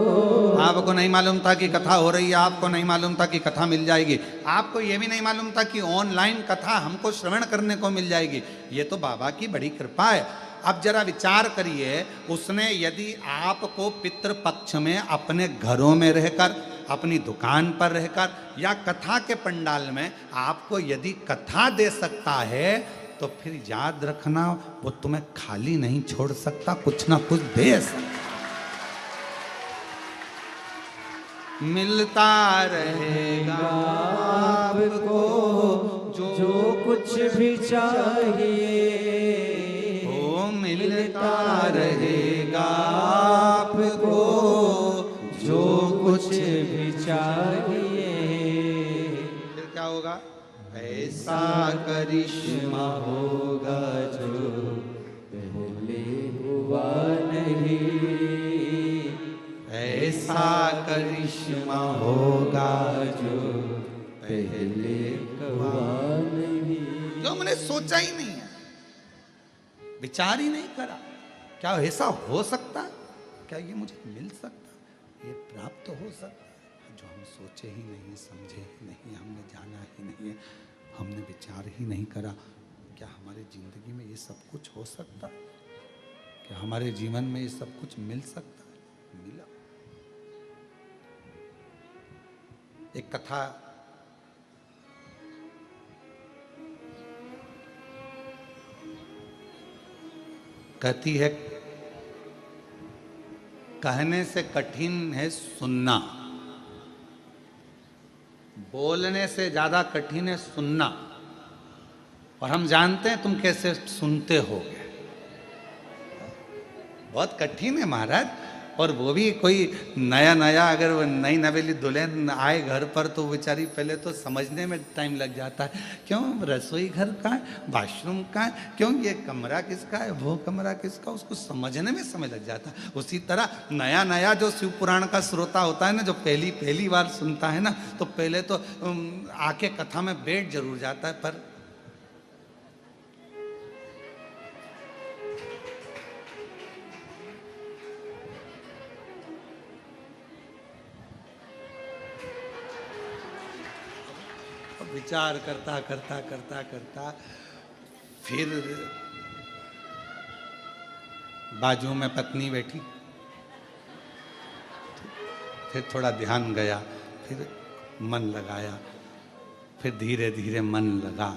आपको नहीं मालूम था कि कथा हो रही है, आपको नहीं मालूम था कि कथा मिल जाएगी, आपको यह भी नहीं मालूम था कि ऑनलाइन कथा हमको श्रवण करने को मिल जाएगी। ये तो बाबा की बड़ी कृपा है। अब जरा विचार करिए, उसने यदि आपको पितृपक्ष में अपने घरों में रहकर, अपनी दुकान पर रहकर, या कथा के पंडाल में आपको यदि कथा दे सकता है, तो फिर याद रखना वो तुम्हें खाली नहीं छोड़ सकता, कुछ ना कुछ दे सकता। मिलता रहेगा आपको जो कुछ भी चाहिए। ओ मिलता रहेगा आपको जो कुछ भी चाहिए। फिर क्या होगा? ऐसा करिश्मा होगा जो पहले हुआ नहीं। ऐसा करिश्मा होगा जो पहले हुआ नहीं। जो मैंने सोचा ही नहीं है, विचार ही नहीं करा। क्या ऐसा हो सकता है? क्या ये मुझे मिल सकता है? ये प्राप्त हो सकता है? जो हम सोचे ही नहीं, समझे ही नहीं, हमने जाना ही नहीं है, हमने विचार ही नहीं करा। क्या हमारी जिंदगी में ये सब कुछ हो सकता है? क्या हमारे जीवन में ये सब कुछ मिल सकता है? मिला। एक कथा कहती है, कहने से कठिन है सुनना, बोलने से ज्यादा कठिन है सुनना। और हम जानते हैं तुम कैसे सुनते होगे। बहुत कठिन है महाराज। और वो भी कोई नया नया अगर वो नई नवेली दुल्हन आए घर पर तो बेचारी पहले तो समझने में टाइम लग जाता है, क्यों रसोई घर कहाँ है, वॉशरूम कहाँ है, क्यों ये कमरा किसका है, वो कमरा किसका, उसको समझने में समय लग जाता है। उसी तरह नया नया जो शिव पुराण का श्रोता होता है ना, जो पहली पहली बार सुनता है ना, तो पहले तो आके कथा में बैठ जरूर जाता है, पर विचार करता करता करता करता फिर बाजू में पत्नी बैठी, फिर थोड़ा ध्यान गया, फिर मन लगाया, फिर धीरे धीरे मन लगा,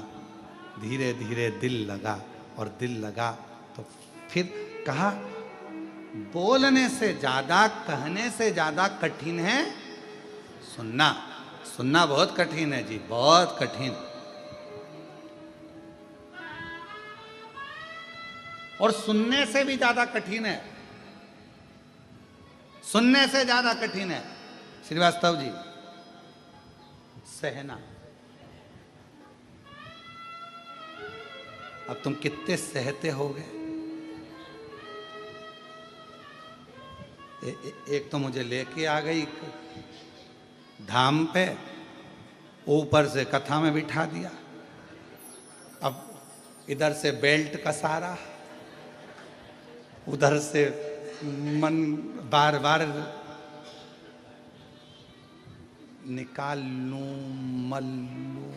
धीरे धीरे दिल लगा, और दिल लगा तो फिर कहा, बोलने से ज्यादा कहने से ज्यादा कठिन है सुनना। सुनना बहुत कठिन है जी, बहुत कठिन। और सुनने से भी ज्यादा कठिन है, सुनने से ज्यादा कठिन है श्रीवास्तव जी सहना। अब तुम कितने सहते होगे। एक तो मुझे लेके आ गई धाम पे, ऊपर से कथा में बिठा दिया, अब इधर से बेल्ट कसा रहा, उधर से मन बार बार निकाल लूं मल लूं,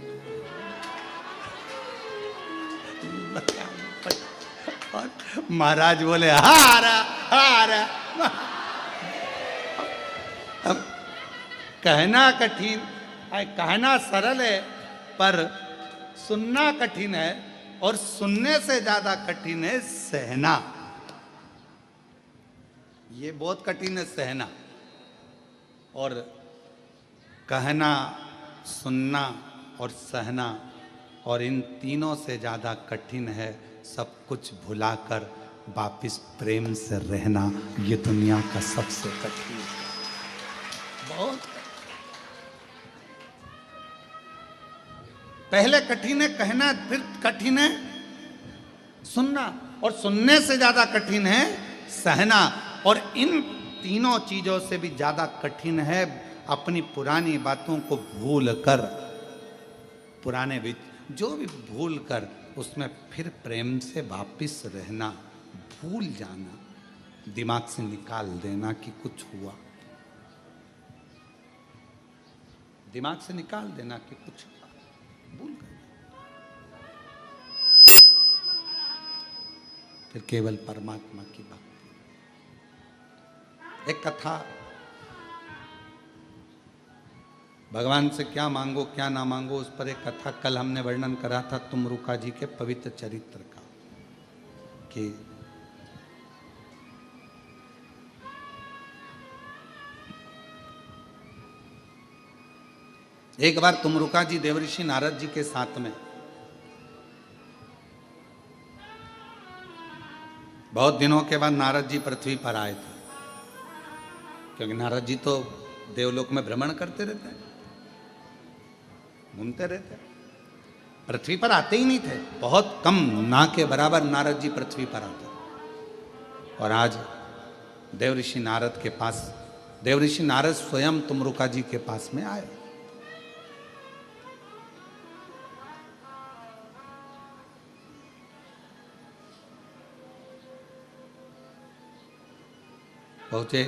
और महाराज बोले हारा हारा। अब कहना कठिन है, कहना सरल है, पर सुनना कठिन है, और सुनने से ज्यादा कठिन है सहना। ये बहुत कठिन है सहना। और कहना, सुनना और सहना, और इन तीनों से ज्यादा कठिन है सब कुछ भुलाकर वापिस प्रेम से रहना। ये दुनिया का सबसे कठिन है, बहुत। पहले कठिन है कहना, फिर कठिन है सुनना, और सुनने से ज्यादा कठिन है सहना। और इन तीनों चीजों से भी ज्यादा कठिन है अपनी पुरानी बातों को भूल कर, पुराने जो भी भूल कर उसमें फिर प्रेम से वापिस रहना, भूल जाना, दिमाग से निकाल देना कि कुछ हुआ, दिमाग से निकाल देना कि कुछ भूल गए, फिर केवल परमात्मा की भक्ति। एक कथा, भगवान से क्या मांगो क्या ना मांगो, उस पर एक कथा कल हमने वर्णन करा था तुमरुका जी के पवित्र चरित्र का, कि एक बार तुमरुका जी देवऋषि नारद जी के साथ में, बहुत दिनों के बाद नारद जी पृथ्वी पर आए थे, क्योंकि नारद जी तो देवलोक में भ्रमण करते रहते हैं, घूमते रहते, पृथ्वी पर आते ही नहीं थे, बहुत कम, ना के बराबर नारद जी पृथ्वी पर आते। और आज देवऋषि नारद के पास, देवऋषि नारद स्वयं तुमरुका जी के पास में आए। पहुंचे,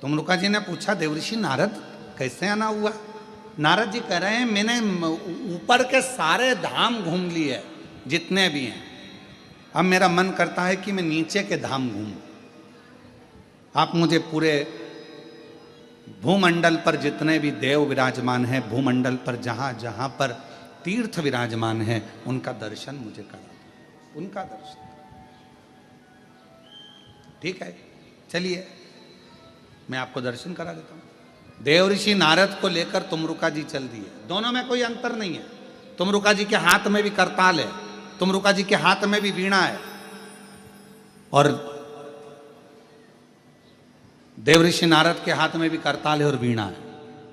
तुमरुका जी ने पूछा देवऋषि नारद कैसे आना हुआ। नारद जी कह रहे हैं मैंने ऊपर के सारे धाम घूम लिए जितने भी हैं, अब मेरा मन करता है कि मैं नीचे के धाम घूमूं। आप मुझे पूरे भूमंडल पर जितने भी देव विराजमान हैं, भूमंडल पर जहां जहां पर तीर्थ विराजमान हैं, उनका दर्शन मुझे करा दो, उनका दर्शन। ठीक है, चलिए मैं आपको दर्शन करा देता हूं। देवऋषि नारद को लेकर तुमरुका जी चल दिए, दोनों में कोई अंतर नहीं है, तुमरुका जी के हाथ में भी करताल है, तुमरुका जी के हाथ में भी वीणा है, और देवऋषि नारद के हाथ में भी करताल है और वीणा है।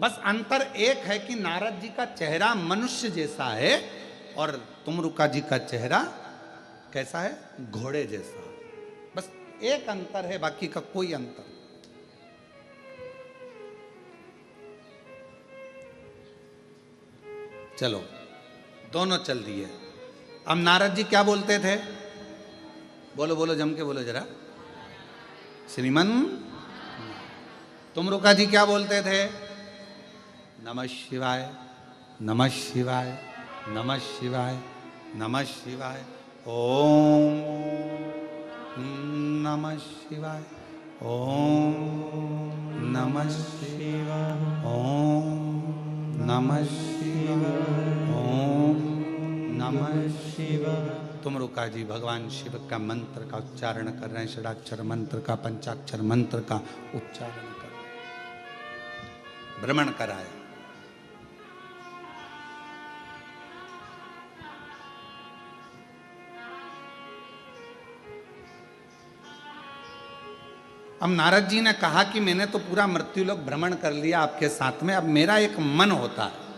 बस अंतर एक है कि नारद जी का चेहरा मनुष्य जैसा है और तुमरुका जी का चेहरा कैसा है, घोड़े जैसा। बस एक अंतर है, बाकी का कोई अंतर नहीं। चलो दोनों चल दिए। अब नारद जी क्या बोलते थे, बोलो बोलो जम के बोलो जरा। श्रीमन। तुमरुका जी क्या बोलते थे, नमः शिवाय नमः शिवाय नमः शिवाय नमः शिवाय ओम नमः शिवाय ओम नमः शिवाय ओम नमः शिवाय ओम नमः शिवाय। तुमरुका जी भगवान शिव का मंत्र का उच्चारण कर रहे हैं, षडाक्षर मंत्र का, पंचाक्षर मंत्र का उच्चारण कर रहे हैं, भ्रमण कराया। अब नारद जी ने कहा कि मैंने तो पूरा मृत्युलोक भ्रमण कर लिया आपके साथ में, अब मेरा एक मन होता है।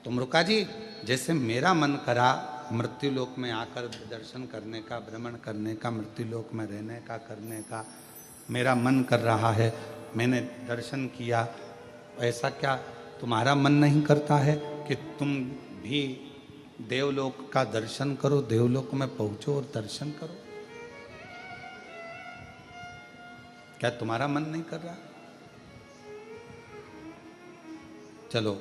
तुमरुका जी जैसे मेरा मन करा मृत्युलोक में आकर दर्शन करने का, भ्रमण करने का, मृत्युलोक में रहने का, करने का मेरा मन कर रहा है, मैंने दर्शन किया, ऐसा क्या तुम्हारा मन नहीं करता है कि तुम भी देवलोक का दर्शन करो, देवलोक में पहुंचो और दर्शन करो? क्या तुम्हारा मन नहीं कर रहा? चलो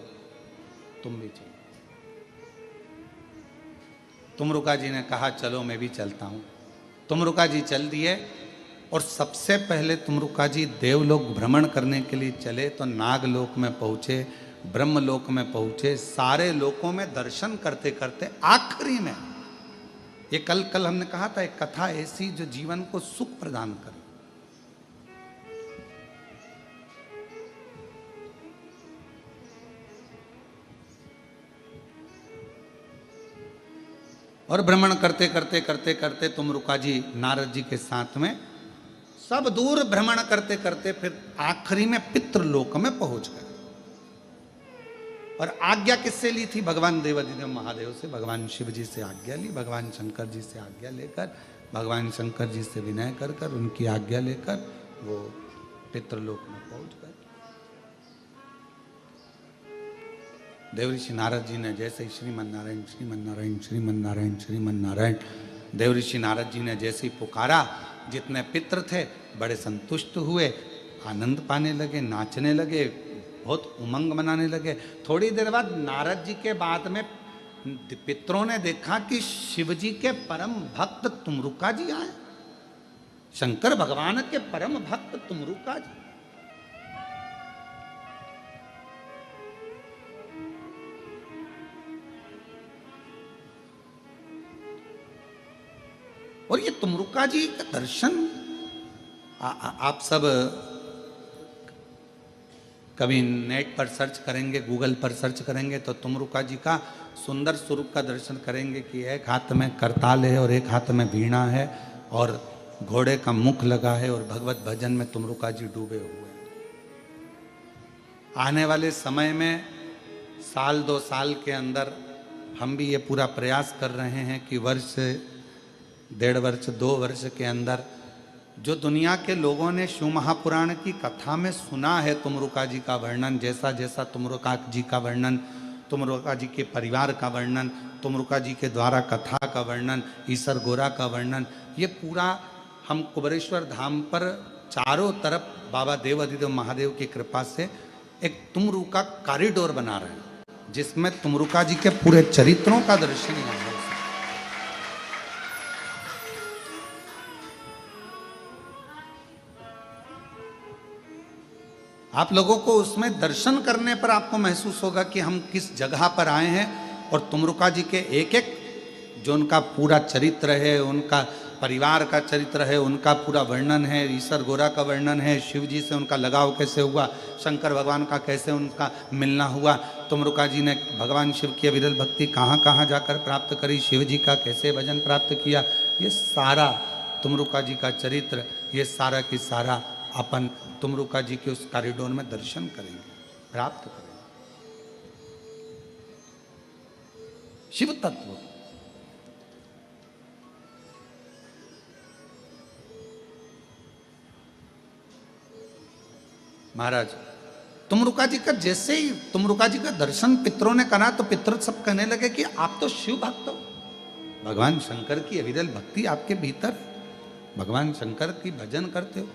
तुम भी चलो। तुमरुका जी ने कहा चलो मैं भी चलता हूं। तुमरुका जी चल दिए और सबसे पहले तुमरुका जी देवलोक भ्रमण करने के लिए चले तो नागलोक में पहुंचे, ब्रह्मलोक में पहुंचे, सारे लोकों में दर्शन करते करते आखिरी में ये कल हमने कहा था, एक कथा ऐसी जो जीवन को सुख प्रदान करे। और भ्रमण करते करते करते करते तुमरुका जी नारद जी के साथ में सब दूर भ्रमण करते करते फिर आखिरी में पितृलोक में पहुंच गए। और आज्ञा किससे ली थी? भगवान देवाधिदेव महादेव से, भगवान शिव जी से आज्ञा ली, भगवान शंकर जी से आज्ञा लेकर, भगवान शंकर जी से विनय कर कर उनकी आज्ञा लेकर वो पितृलोक में पहुंच गए। देवऋषि नारद जी ने जैसे ही श्रीमन नारायण श्रीमन नारायण श्रीमन नारायण श्रीमन नारायण, देवऋषि नारद जी ने जैसे ही पुकारा, जितने पितृ थे बड़े संतुष्ट हुए, आनंद पाने लगे, नाचने लगे, बहुत उमंग मनाने लगे। थोड़ी देर बाद नारद जी के बाद में पितरों ने देखा कि शिव जी के परम भक्त तुमरुका जी आए, शंकर भगवान के परम भक्त तुमरुका जी। और ये तुमरुका जी का दर्शन आप सब कभी नेट पर सर्च करेंगे, गूगल पर सर्च करेंगे तो तुमरुका जी का सुंदर स्वरूप का दर्शन करेंगे कि एक हाथ में करताल है और एक हाथ में वीणा है और घोड़े का मुख लगा है और भगवत भजन में तुमरुका जी डूबे हुए हैं। आने वाले समय में साल 2 साल के अंदर हम भी ये पूरा प्रयास कर रहे हैं कि वर्ष 1.5 वर्ष 2 वर्ष के अंदर जो दुनिया के लोगों ने शिव महापुराण की कथा में सुना है तुमरुका जी का वर्णन, जैसा जैसा तुमरुका जी का वर्णन, तुमरुका जी के परिवार का वर्णन, तुमरुका जी के द्वारा कथा का वर्णन, ईसर गोरा का वर्णन, ये पूरा हम कुबेरेश्वर धाम पर चारों तरफ बाबा देवाधिदेव महादेव की कृपा से एक तुमरुका कॉरिडोर बना रहे हैं जिसमें तुमरुका जी के पूरे चरित्रों का दर्शन यहाँ हो। आप लोगों को उसमें दर्शन करने पर आपको महसूस होगा कि हम किस जगह पर आए हैं और तुमरुका जी के एक एक जो उनका पूरा चरित्र है, उनका परिवार का चरित्र है, उनका पूरा वर्णन है, ईश्वर गोरा का वर्णन है, शिव जी से उनका लगाव कैसे हुआ, शंकर भगवान का कैसे उनका मिलना हुआ, तुमरुका जी ने भगवान शिव की विरल भक्ति कहाँ कहाँ जाकर प्राप्त करी, शिव जी का कैसे भजन प्राप्त किया, ये सारा तुमरुका जी का चरित्र, ये सारा की सारा अपन तुमरुका जी के उस कॉरिडोर में दर्शन करेंगे, प्राप्त करेंगे। शिव तत्व महाराज तुमरुका जी का जैसे ही तुमरुका जी का दर्शन पितरों ने करा तो पितर सब कहने लगे कि आप तो शिव भक्त हो, भगवान शंकर की अविरल भक्ति आपके भीतर, भगवान शंकर की भजन करते हो।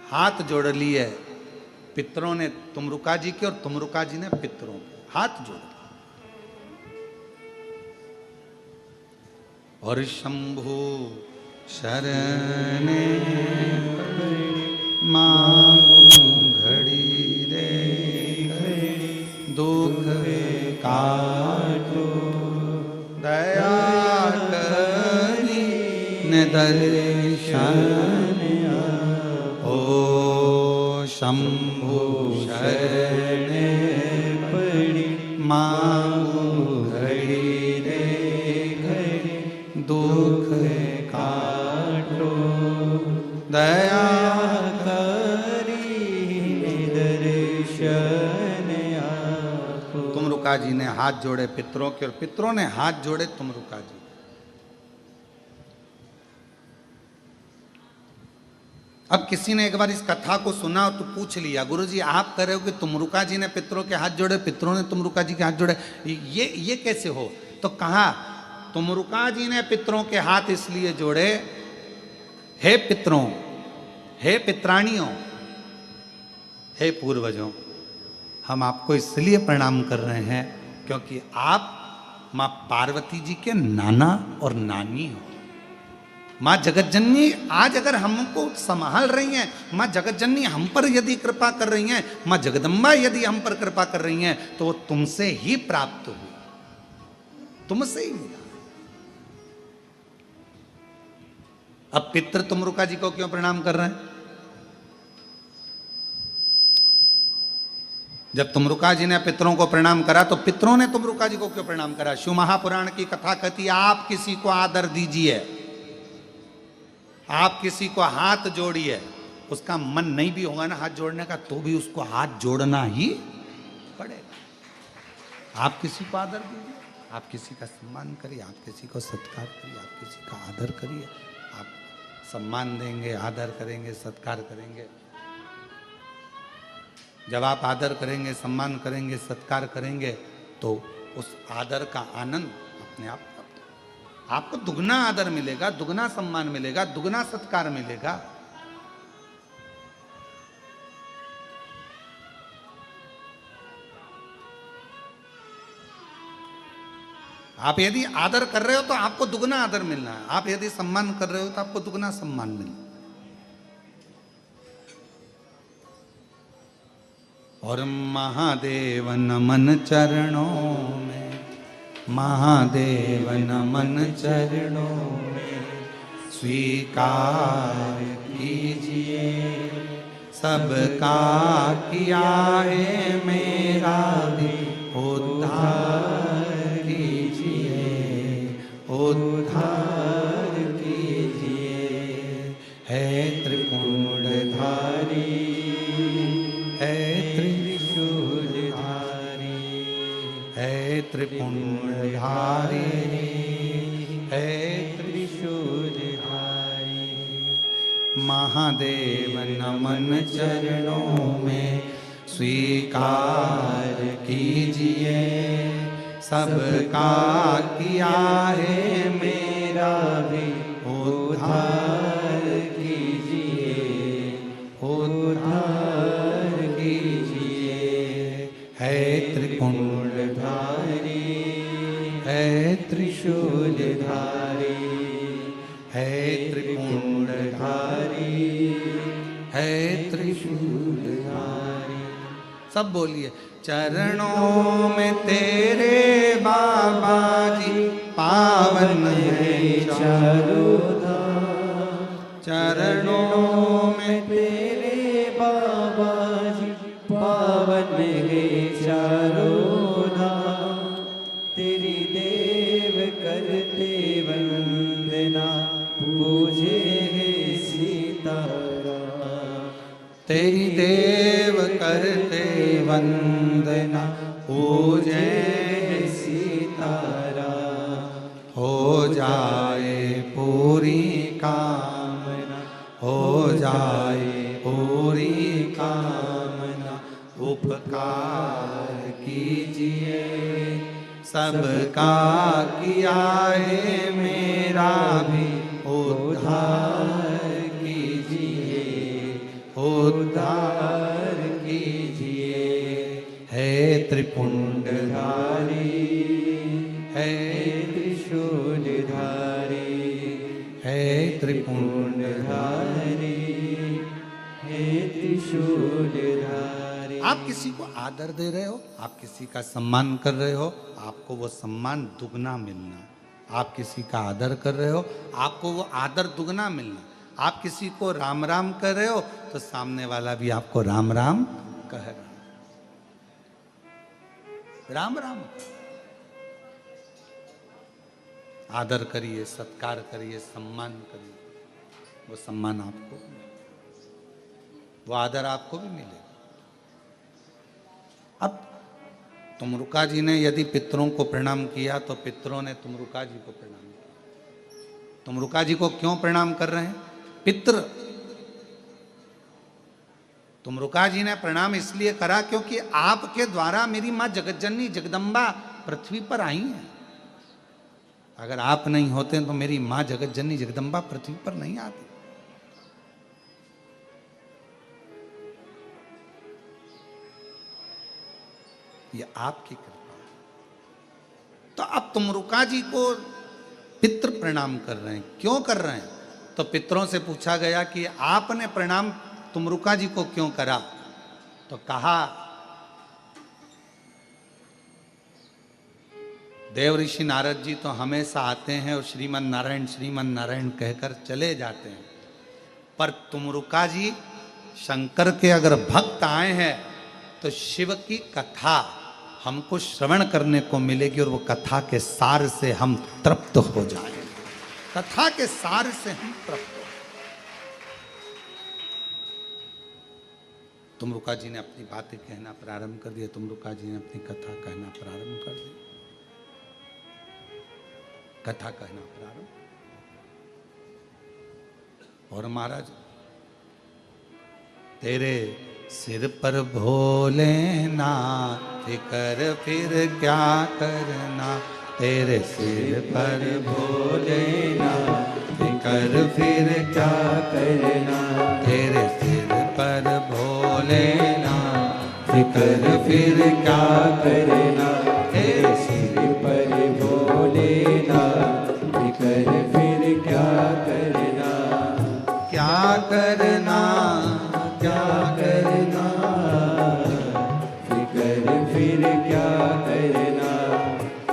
हाथ जोड़ लिए पितरों ने तुमरुका जी के और तुमरुका जी ने पितरों के हाथ जोड़ लिए। और शंभु शरण मांगू घड़ी रे घड़ी, दुख काटो दया करी ने दर्शन, ओ शंभु शरण पड़ी मांगू घड़ी रे घड़ी, दुख काटो दया तुमरुका जी ने हाथ जोड़े पितरों के और पितरों ने हाथ जोड़े तुमरुका जी। अब किसी ने एक बार इस कथा को सुना और तो पूछ लिया, गुरुजी आप कह रहे हो कि तुमरुका जी ने पितरों के हाथ जोड़े, पितरों ने तुमरुका जी के हाथ जोड़े, ये कैसे हो? तो कहा तुमरुका जी ने पितरों के हाथ इसलिए जोड़े, हे पितरों, हे पित्राणियों, हे पूर्वजों, हम आपको इसलिए प्रणाम कर रहे हैं क्योंकि आप माँ पार्वती जी के नाना और नानी हो। माँ जगतजननी आज अगर हमको संभाल रही हैं, माँ जगतजननी हम पर यदि कृपा कर रही हैं, माँ जगदम्बा यदि हम पर कृपा कर रही हैं, तो वो तुमसे ही प्राप्त हुई, तुमसे ही मिला। अब पितृ तुमरुका जी को क्यों प्रणाम कर रहे हैं? जब तुमरुका जी ने पितरों को प्रणाम करा तो पितरों ने तुमरुका जी को क्यों प्रणाम करा? शिव महापुराण की कथा कहती है आप किसी को आदर दीजिए, आप किसी को हाथ जोड़िए, उसका मन नहीं भी होगा ना हाथ जोड़ने का तो भी उसको हाथ जोड़ना ही पड़ेगा। आप किसी को आदर दीजिए, आप किसी का सम्मान करिए, आप किसी को सत्कार करिए, आप किसी का आदर करिए। आप सम्मान देंगे, आदर करेंगे, सत्कार करेंगे, जब आप आदर करेंगे, सम्मान करेंगे, सत्कार करेंगे तो उस आदर का आनंद अपने आप आपको दुगना आदर मिलेगा, दुगना सम्मान मिलेगा, दुगना सत्कार मिलेगा। आप यदि आदर कर रहे हो तो आपको दुगना आदर मिलना है, आप यदि सम्मान कर रहे हो तो आपको दुगना सम्मान मिलना। और महादेव नमन चरणों में, महादेव नमन चरणों में, स्वीकार कीजिए सबका किया है मेरा भी उद्धार कीजिए, उद्धार कीजिए। है त्रिपुंडधारी, है त्रिपुंडधारी, है त्रिशूलधारी। महादेव नमन चरणों में, स्वीकार कीजिए सबका किया है मेरा भी उद्धार कीजिए, उद्धार कीजिए। है त्रिपुंडधारी, है त्रिशूलधारी, है त्रिपुंडधारी, है त्रिशूलधारी। सब बोलिए। चरणों में तेरे बाबा जी पावन है चारों धाम, चरणों में तेरे बाबा जी पावन है चारों धाम। तेरी देव करते वंदना, पूजे है सीताराम। तेरी देव करते वंदना, पूजे सीताराम। हो जाए पूरी कामना, हो जाए पूरी कामना। उपकार कीजिए सबका किया है, मेरा भी उद्धार कीजिए, उद्धार कीजिए। है त्रिपुंडधारी, है त्रिशूलधारी, है त्रिपुंडधारी। हे त्रिशूलधारी। आप किसी को आदर दे रहे हो, आप किसी का सम्मान कर रहे हो, आपको वो सम्मान दुगना मिलना। आप किसी का आदर कर रहे हो, आपको वो आदर दुगना मिलना। आप किसी को राम राम कर रहे हो, तो सामने वाला भी आपको राम राम कह रहा है। राम राम आदर करिए, सत्कार करिए, सम्मान करिए। वो सम्मान आपको, वो आदर आपको भी मिलेगा। अब तुमरुका जी ने यदि पितरों को प्रणाम किया, तो पितरों ने तुमरुका जी को प्रणाम किया। तुमरुका जी को क्यों प्रणाम कर रहे हैं? पितृ। तुमरुका जी ने प्रणाम इसलिए करा क्योंकि आपके द्वारा मेरी मां जगतजननी जगदम्बा पृथ्वी पर आई हैं। अगर आप नहीं होते तो मेरी मां जगतजननी जगदम्बा पृथ्वी पर नहीं आती। ये आपकी कृपा है। तो अब तुमरुका जी को पितृ प्रणाम कर रहे हैं। क्यों कर रहे हैं? तो पितरों से पूछा गया कि आपने प्रणाम तुमरुका जी को क्यों करा? तो कहा, देव ऋषि नारद जी तो हमेशा आते हैं और श्रीमन नारायण कहकर चले जाते हैं, पर तुमरुका जी शंकर के अगर भक्त आए हैं तो शिव की कथा हमको श्रवण करने को मिलेगी और वो कथा के सार से हम तृप्त हो जाएंगे। कथा के सार से हम तृप्त हो। तुमरुका जी ने अपनी बातें कहना प्रारंभ कर दिया। तुमरुका जी ने अपनी कथा कहना प्रारंभ कर दी। कथा कहना प्रारंभ। और महाराज, तेरे सिर पर भोलेनाथ कर फिर क्या करना, तेरे सिर पर भोलेनाथ कर फिर क्या करना, तेरे सिर पर भोलेनाथ कर फिर क्या करना, तेरे सिर पर भोलेनाथ कर फिर क्या करना, क्या करना, क्या करना, फिकर फिर क्या करना,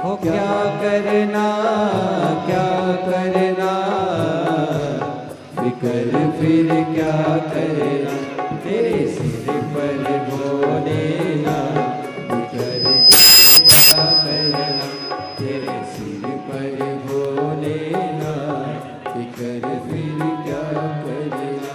हो क्या करना, क्या करना, फिकर फिर क्या करना, तेरे सिर पर भोलेनाथ फिकर क्या करना, तेरे सिर पर भोलेनाथ फिकर फिर क्या करना।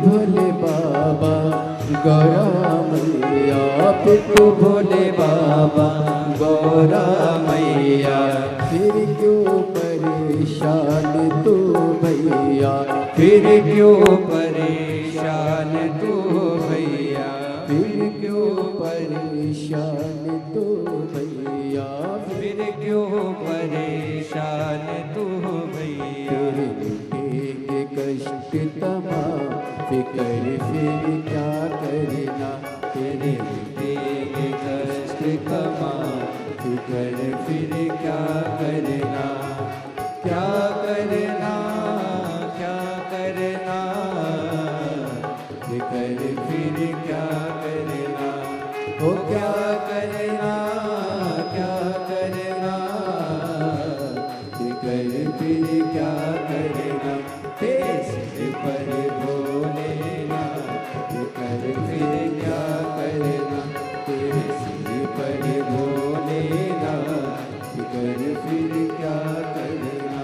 भोले बाबा गौरा मैया, पिट्टू भोले बाबा गौरा मैया। फिर क्यों परेशान तू भैया, फिर क्यों परेशान तू भैया, फिर क्यों परेशान तू भैया, फिर क्यों परेशान तू भैया। तेरे लुटेंगे कष्ट तमाम, फिकर फिर क्या करना, तेरे लुटेंगे कष्ट तमाम, फिकर फिर क्या करना, क्या करना, क्या करना, फिकर फिर क्या करना, हो क्या करना, क्या करना, फिकर फिर क्या करना, तेरे सिर पर भोलेनाथ, फिकर फिर क्या करना, तेरे सिर पर भोलेनाथ, फिकर फिर क्या करना।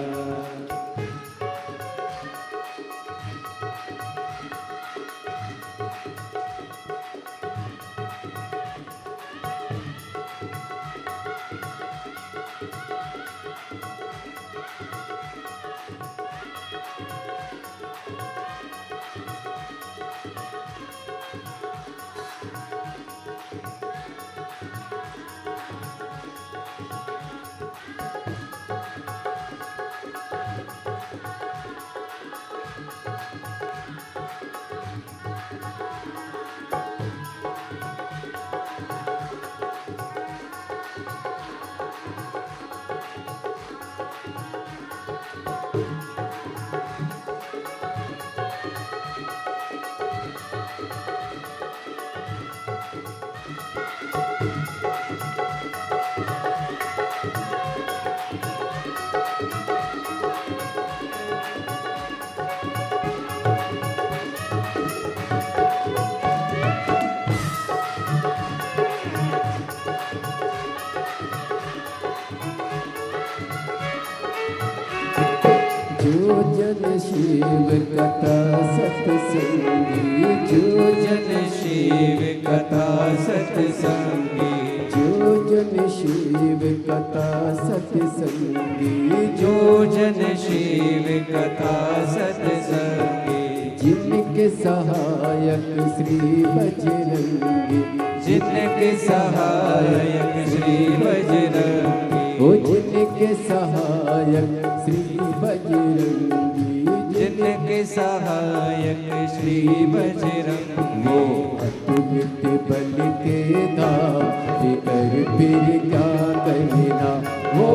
जो जन शिव कथा सत्संगी, जो जन शिव कथा सत्संगी, जो जन शिव कथा सत्संगी, जो जन शिव कथा सत्संगी, जिनके सहायक श्री बजरंगी, जिनके सहायक श्री बजरंगी, ओ जिनके सहायक श्री बजरंगी, जिनके सहायक श्री बजरंगी, वो अतुलित बल के धाम, फिकर फिर क्या करना, वो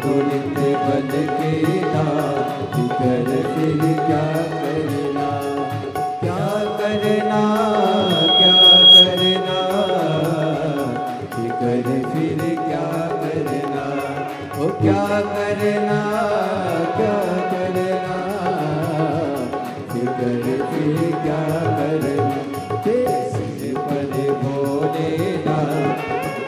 तुलित बल के नाम, फिकर फिर क्या करना, क्या करना, क्या करना, फिकर फिर क्या करना, ओ क्या करना, क्या करना, फिकर फिर क्या करना। तेरे सिर पर भोलेनाथ,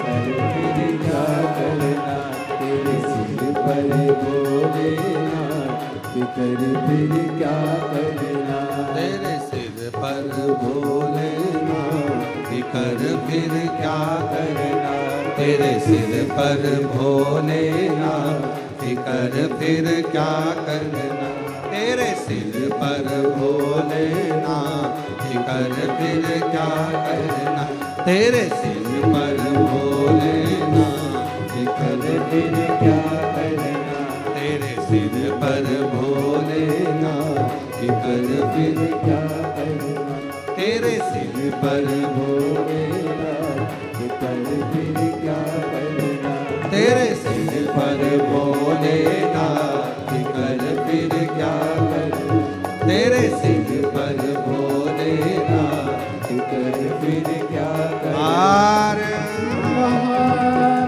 कर फिर क्या करना, तेरे सिर पर भोलेनाथ, फिकर फिर क्या करना, तेरे सिर पर भोलेनाथ, फिकर फिर क्या करना। तेरे सिर पर भोलेनाथ, फिकर फिर क्या करना। तेरे सिर पर भोलेनाथ, फिकर फिर क्या करना। तेरे सिर पर भोलेनाथ, फिकर फिर क्या करना। तेरे सिर पर भोलेनाथ, फिकर फिर क्या करना। तेरे सिर पर भोलेनाथ, फिकर फिर क्या करना, तेरे सिर पर भोलेनाथ, फिकर फिर क्या करना। तेरे सिर पर भोलेनाथ, फिकर फिर क्या करना। आरे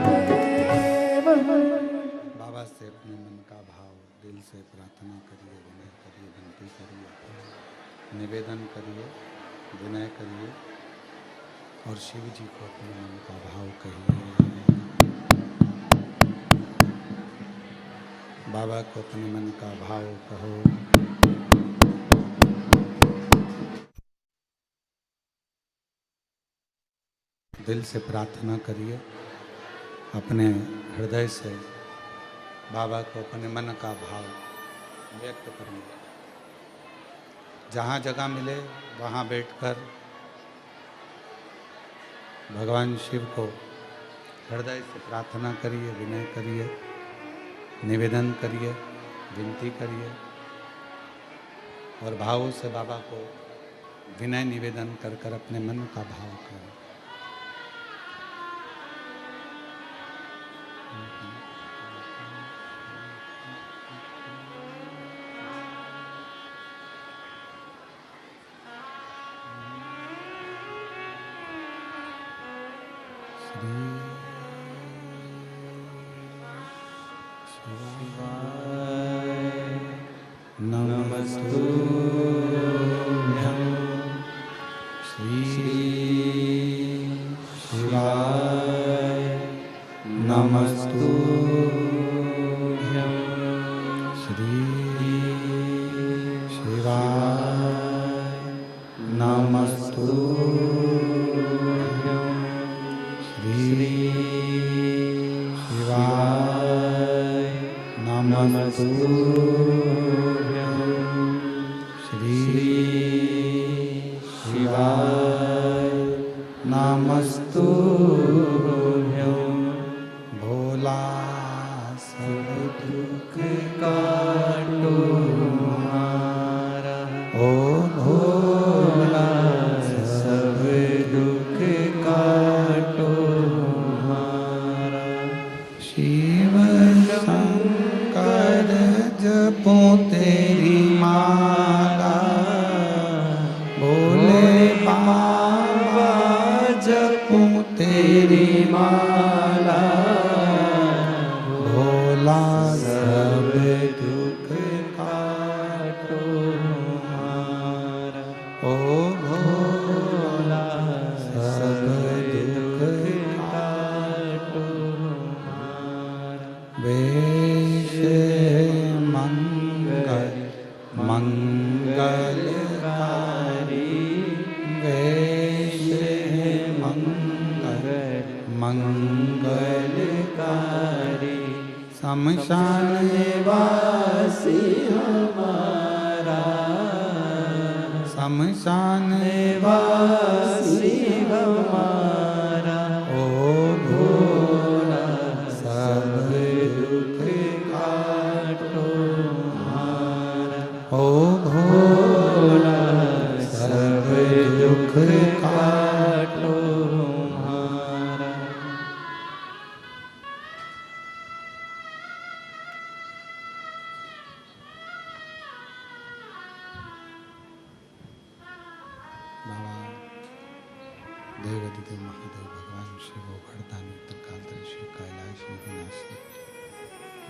महादेव। बाबा से अपने मन का भाव दिल से प्रार्थना करिए, विनय करिए, विनती करिए, निवेदन करिए, विनय करिए और शिव जी को अपने मन का भाव कहिए। बाबा को अपने मन का भाव कहो। दिल से प्रार्थना करिए, अपने हृदय से बाबा को अपने मन का भाव व्यक्त करिए। जहाँ जगह मिले वहाँ बैठकर भगवान शिव को हृदय से प्रार्थना करिए, विनय करिए, निवेदन करिए, विनती करिए और भावों से बाबा को विनय निवेदन कर कर अपने मन का भाव करें।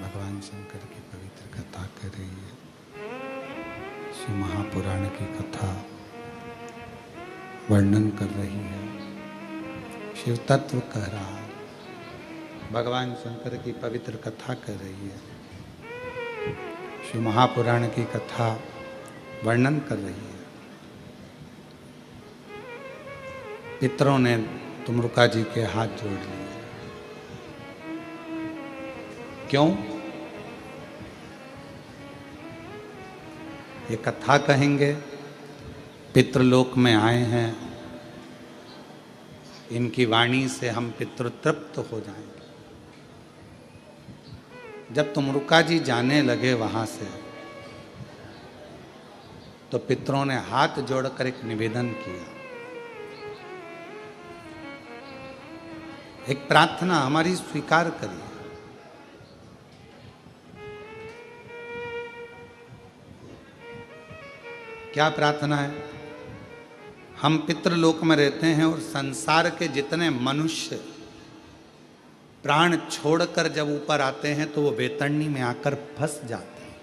भगवान शंकर की पवित्र कथा कर रही है। शिव महापुराण की कथा वर्णन कर रही है, शिव तत्व कह रहा है, भगवान शंकर की पवित्र कथा कर रही है, शिव महापुराण की कथा वर्णन कर रही है। पितरों ने तुमरुका जी के हाथ जोड़ लिए। क्यों? ये कथा कहेंगे, पितृलोक में आए हैं, इनकी वाणी से हम पितृतृप्त हो जाएंगे। जब तुमरुका जी जाने लगे वहां से, तो पितरों ने हाथ जोड़कर एक निवेदन किया, एक प्रार्थना हमारी स्वीकार करिए। क्या प्रार्थना है? हम पितृलोक में रहते हैं और संसार के जितने मनुष्य प्राण छोड़कर जब ऊपर आते हैं तो वो बेतरणी में आकर फंस जाते हैं।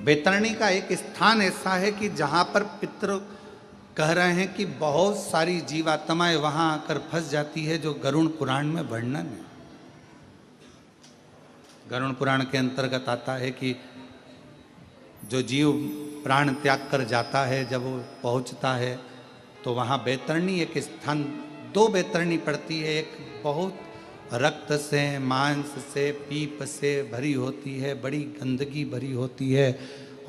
बेतरणी का एक स्थान ऐसा है कि जहां पर पितृ कह रहे हैं कि बहुत सारी जीवात्माएं वहां आकर फंस जाती है, जो गरुड़ पुराण में वर्णन है। गरुड़ पुराण के अंतर्गत आता है कि जो जीव प्राण त्याग कर जाता है, जब वो पहुंचता है तो वहाँ बैतरणी एक स्थान, 2 बैतरणी पड़ती है। एक बहुत रक्त से, मांस से, पीप से भरी होती है, बड़ी गंदगी भरी होती है,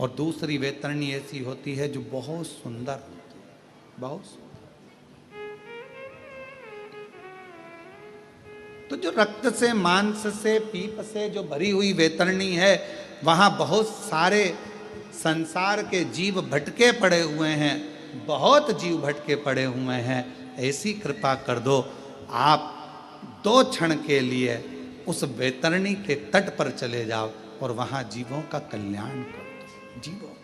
और दूसरी बैतरणी ऐसी होती है जो बहुत सुंदर होती है, बहुत सुंदर। तो जो रक्त से, मांस से, पीप से जो भरी हुई बैतरणी है, वहाँ बहुत सारे संसार के जीव भटके पड़े हुए हैं, बहुत जीव भटके पड़े हुए हैं। ऐसी कृपा कर दो, आप 2 क्षण के लिए उस बैतरणी के तट पर चले जाओ और वहाँ जीवों का कल्याण कर दो, जीवों का।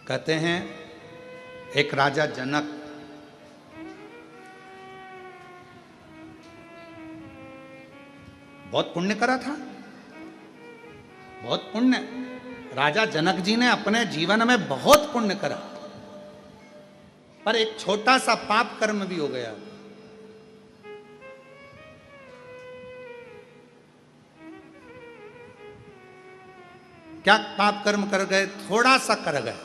कहते हैं एक राजा जनक बहुत पुण्य करा था, बहुत पुण्य। राजा जनक जी ने अपने जीवन में बहुत पुण्य करा, पर एक छोटा सा पाप कर्म भी हो गया। क्या पाप कर्म कर गए? थोड़ा सा कर गए।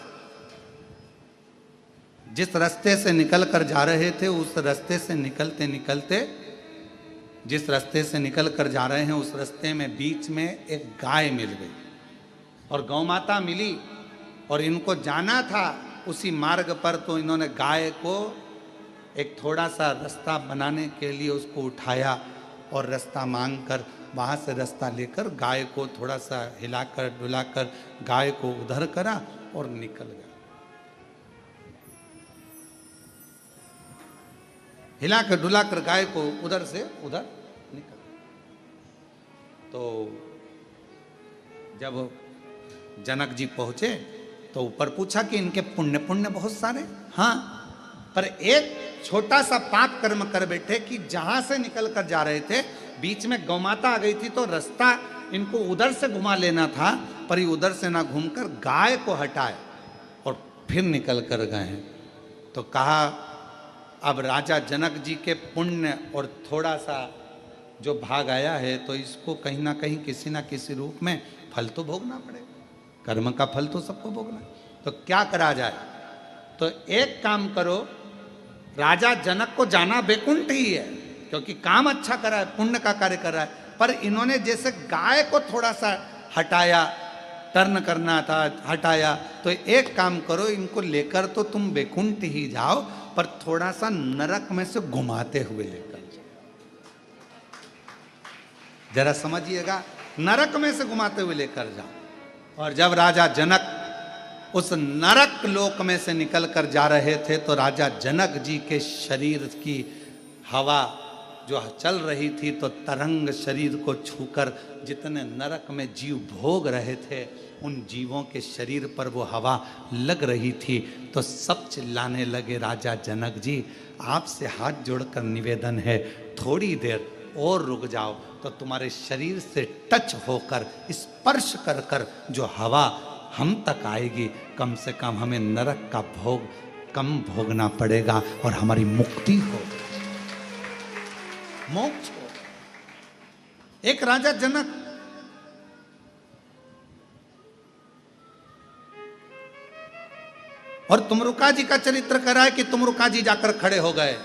जिस रास्ते से निकल कर जा रहे थे, उस रास्ते से निकलते निकलते, जिस रास्ते से निकल कर जा रहे हैं, उस रास्ते में बीच में एक गाय मिल गई और गौ माता मिली, और इनको जाना था उसी मार्ग पर। तो इन्होंने गाय को एक थोड़ा सा रास्ता बनाने के लिए उसको उठाया और रास्ता मांग कर वहाँ से रास्ता लेकर गाय को थोड़ा सा हिलाकर डुलाकर गाय को उधर करा और निकल गया। हिलाकर डुलाकर गाय को उधर से उधर निकल। तो जब जनक जी पहुंचे तो ऊपर पूछा कि इनके पुण्य पुण्य बहुत सारे, हाँ, पर एक छोटा सा पाप कर्म कर बैठे कि जहां से निकल कर जा रहे थे बीच में गौमाता आ गई थी, तो रास्ता इनको उधर से घुमा लेना था, पर ये उधर से ना घूमकर गाय को हटाए और फिर निकल कर गए हैं। तो कहा अब राजा जनक जी के पुण्य और थोड़ा सा जो भाग आया है, तो इसको कहीं ना कहीं किसी ना किसी रूप में फल तो भोगना पड़ेगा, कर्म का फल तो सबको भोगना। तो क्या करा जाए? तो एक काम करो, राजा जनक को जाना बैकुंठ ही है, क्योंकि काम अच्छा करा है, पुण्य का कार्य कर रहा है, पर इन्होंने जैसे गाय को थोड़ा सा हटाया, टर्न करना था, हटाया, तो एक काम करो, इनको लेकर तो तुम बैकुंठ ही जाओ, पर थोड़ा सा नरक में से घुमाते हुए लेकर जाओ। जरा समझिएगा, नरक में से घुमाते हुए लेकर जाओ। और जब राजा जनक उस नरक लोक में से निकल कर जा रहे थे, तो राजा जनक जी के शरीर की हवा जो चल रही थी, तो तरंग शरीर को छूकर जितने नरक में जीव भोग रहे थे, उन जीवों के शरीर पर वो हवा लग रही थी। तो सब चिल्लाने लगे, राजा जनक जी, आपसे हाथ जोड़कर निवेदन है, थोड़ी देर और रुक जाओ, तो तुम्हारे शरीर से टच होकर, स्पर्श कर कर जो हवा हम तक आएगी, कम से कम हमें नरक का भोग कम भोगना पड़ेगा और हमारी मुक्ति हो, मोक्ष हो। एक राजा जनक और तुमरुका जी का चरित्र करा है कि तुमरुका जी जाकर खड़े हो गए,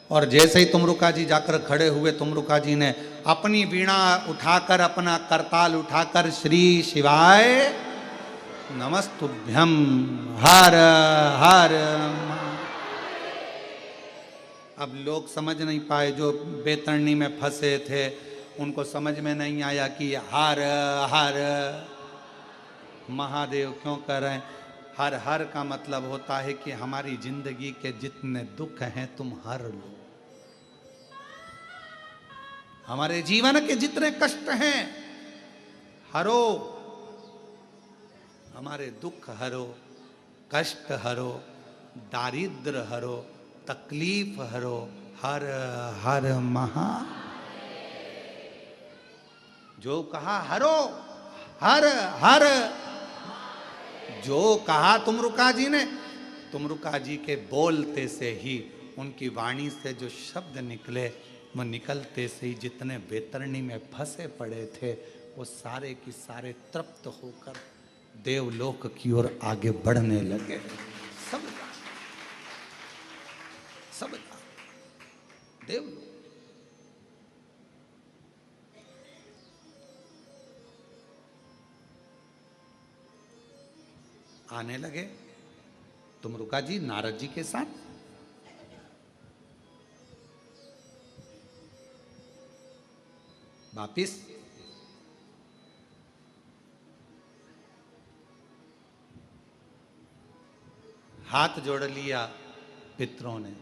और जैसे ही तुमरुका जी जाकर खड़े हुए, तुमरुका जी ने अपनी वीणा उठाकर, अपना करताल उठाकर, श्री शिवाय नमस्तुभ्यम हर हर। अब लोग समझ नहीं पाए, जो बैतरणी में फंसे थे, उनको समझ में नहीं आया कि हर हर महादेव क्यों कर रहे हैं। हर हर का मतलब होता है कि हमारी जिंदगी के जितने दुख हैं तुम हर लो, हमारे जीवन के जितने कष्ट हैं हरो, हमारे दुख हरो, कष्ट हरो, दारिद्र हरो, तकलीफ हरो, हर हर महा। जो कहा हरो, हर हर, जो कहा तुमरुका जी ने, तुमरुका जी के बोलते से ही उनकी वाणी से जो शब्द निकले, वो निकलते से ही जितने बेतरणी में फंसे पड़े थे वो सारे की सारे तृप्त होकर देवलोक की ओर आगे बढ़ने लगे। सब देवलोक आने लगे। तुम रुका जी नारद जी के साथ। वापिस हाथ जोड़ लिया पितरों ने।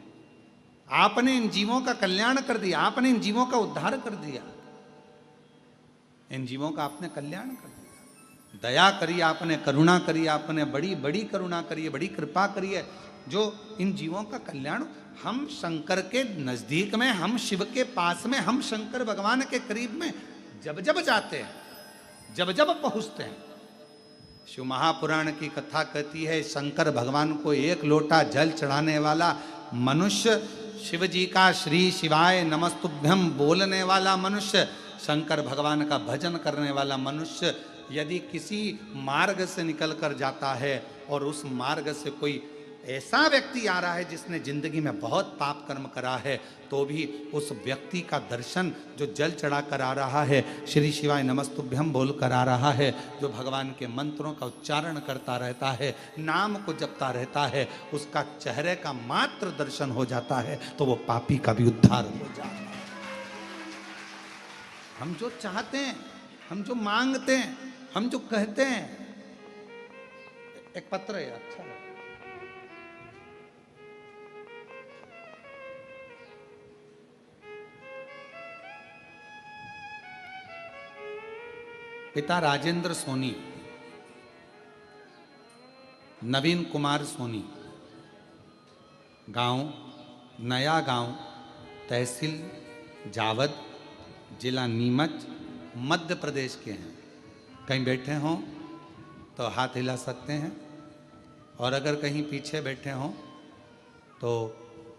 आपने इन जीवों का कल्याण कर दिया, आपने इन जीवों का उद्धार कर दिया, इन जीवों का आपने कल्याण कर दिया। दया करी आपने, करुणा करी आपने, बड़ी बड़ी करुणा करिए, बड़ी कृपा करिए जो इन जीवों का कल्याण। हम शंकर के नजदीक में, हम शिव के पास में, हम शंकर भगवान के करीब में जब जब जाते हैं, जब जब पहुंचते हैं, शिव महापुराण की कथा कहती है शंकर भगवान को एक लोटा जल चढ़ाने वाला मनुष्य, शिव जी का श्री शिवाय नमस्तुभ्यम बोलने वाला मनुष्य, शंकर भगवान का भजन करने वाला मनुष्य यदि किसी मार्ग से निकल कर जाता है और उस मार्ग से कोई ऐसा व्यक्ति आ रहा है जिसने जिंदगी में बहुत पाप कर्म करा है, तो भी उस व्यक्ति का दर्शन, जो जल चढ़ा कर आ रहा है, श्री शिवाय नमस्तुभ्यम बोल कर आ रहा है, जो भगवान के मंत्रों का उच्चारण करता रहता है, नाम को जपता रहता है, उसका चेहरे का मात्र दर्शन हो जाता है तो वो पापी का भी उद्धार हो जाता है। हम जो चाहते हैं, हम जो मांगते हैं, हम जो कहते हैं। एक पत्र है, अच्छा है। पिता राजेंद्र सोनी, नवीन कुमार सोनी, गांव नया गांव, तहसील जावद, जिला नीमच, मध्य प्रदेश के हैं। कहीं बैठे हों तो हाथ हिला सकते हैं, और अगर कहीं पीछे बैठे हों तो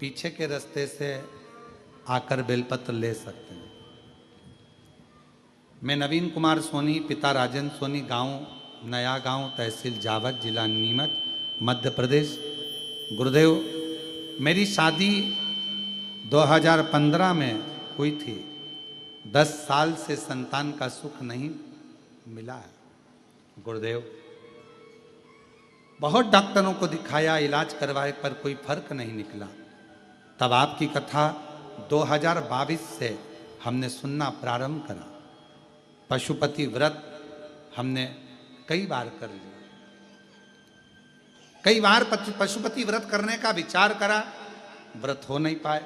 पीछे के रास्ते से आकर बेलपत्र ले सकते हैं। मैं नवीन कुमार सोनी, पिता राजेंद्र सोनी, गांव नया गांव, तहसील जावद, जिला नीमच, मध्य प्रदेश। गुरुदेव, मेरी शादी 2015 में हुई थी। 10 साल से संतान का सुख नहीं मिला है। गुरुदेव, बहुत डॉक्टरों को दिखाया, इलाज करवाए, पर कोई फर्क नहीं निकला। तब आपकी कथा 2022 से हमने सुनना प्रारंभ करा। पशुपति व्रत हमने कई बार कर लिया, कई बार पशुपति व्रत करने का विचार करा, व्रत हो नहीं पाए।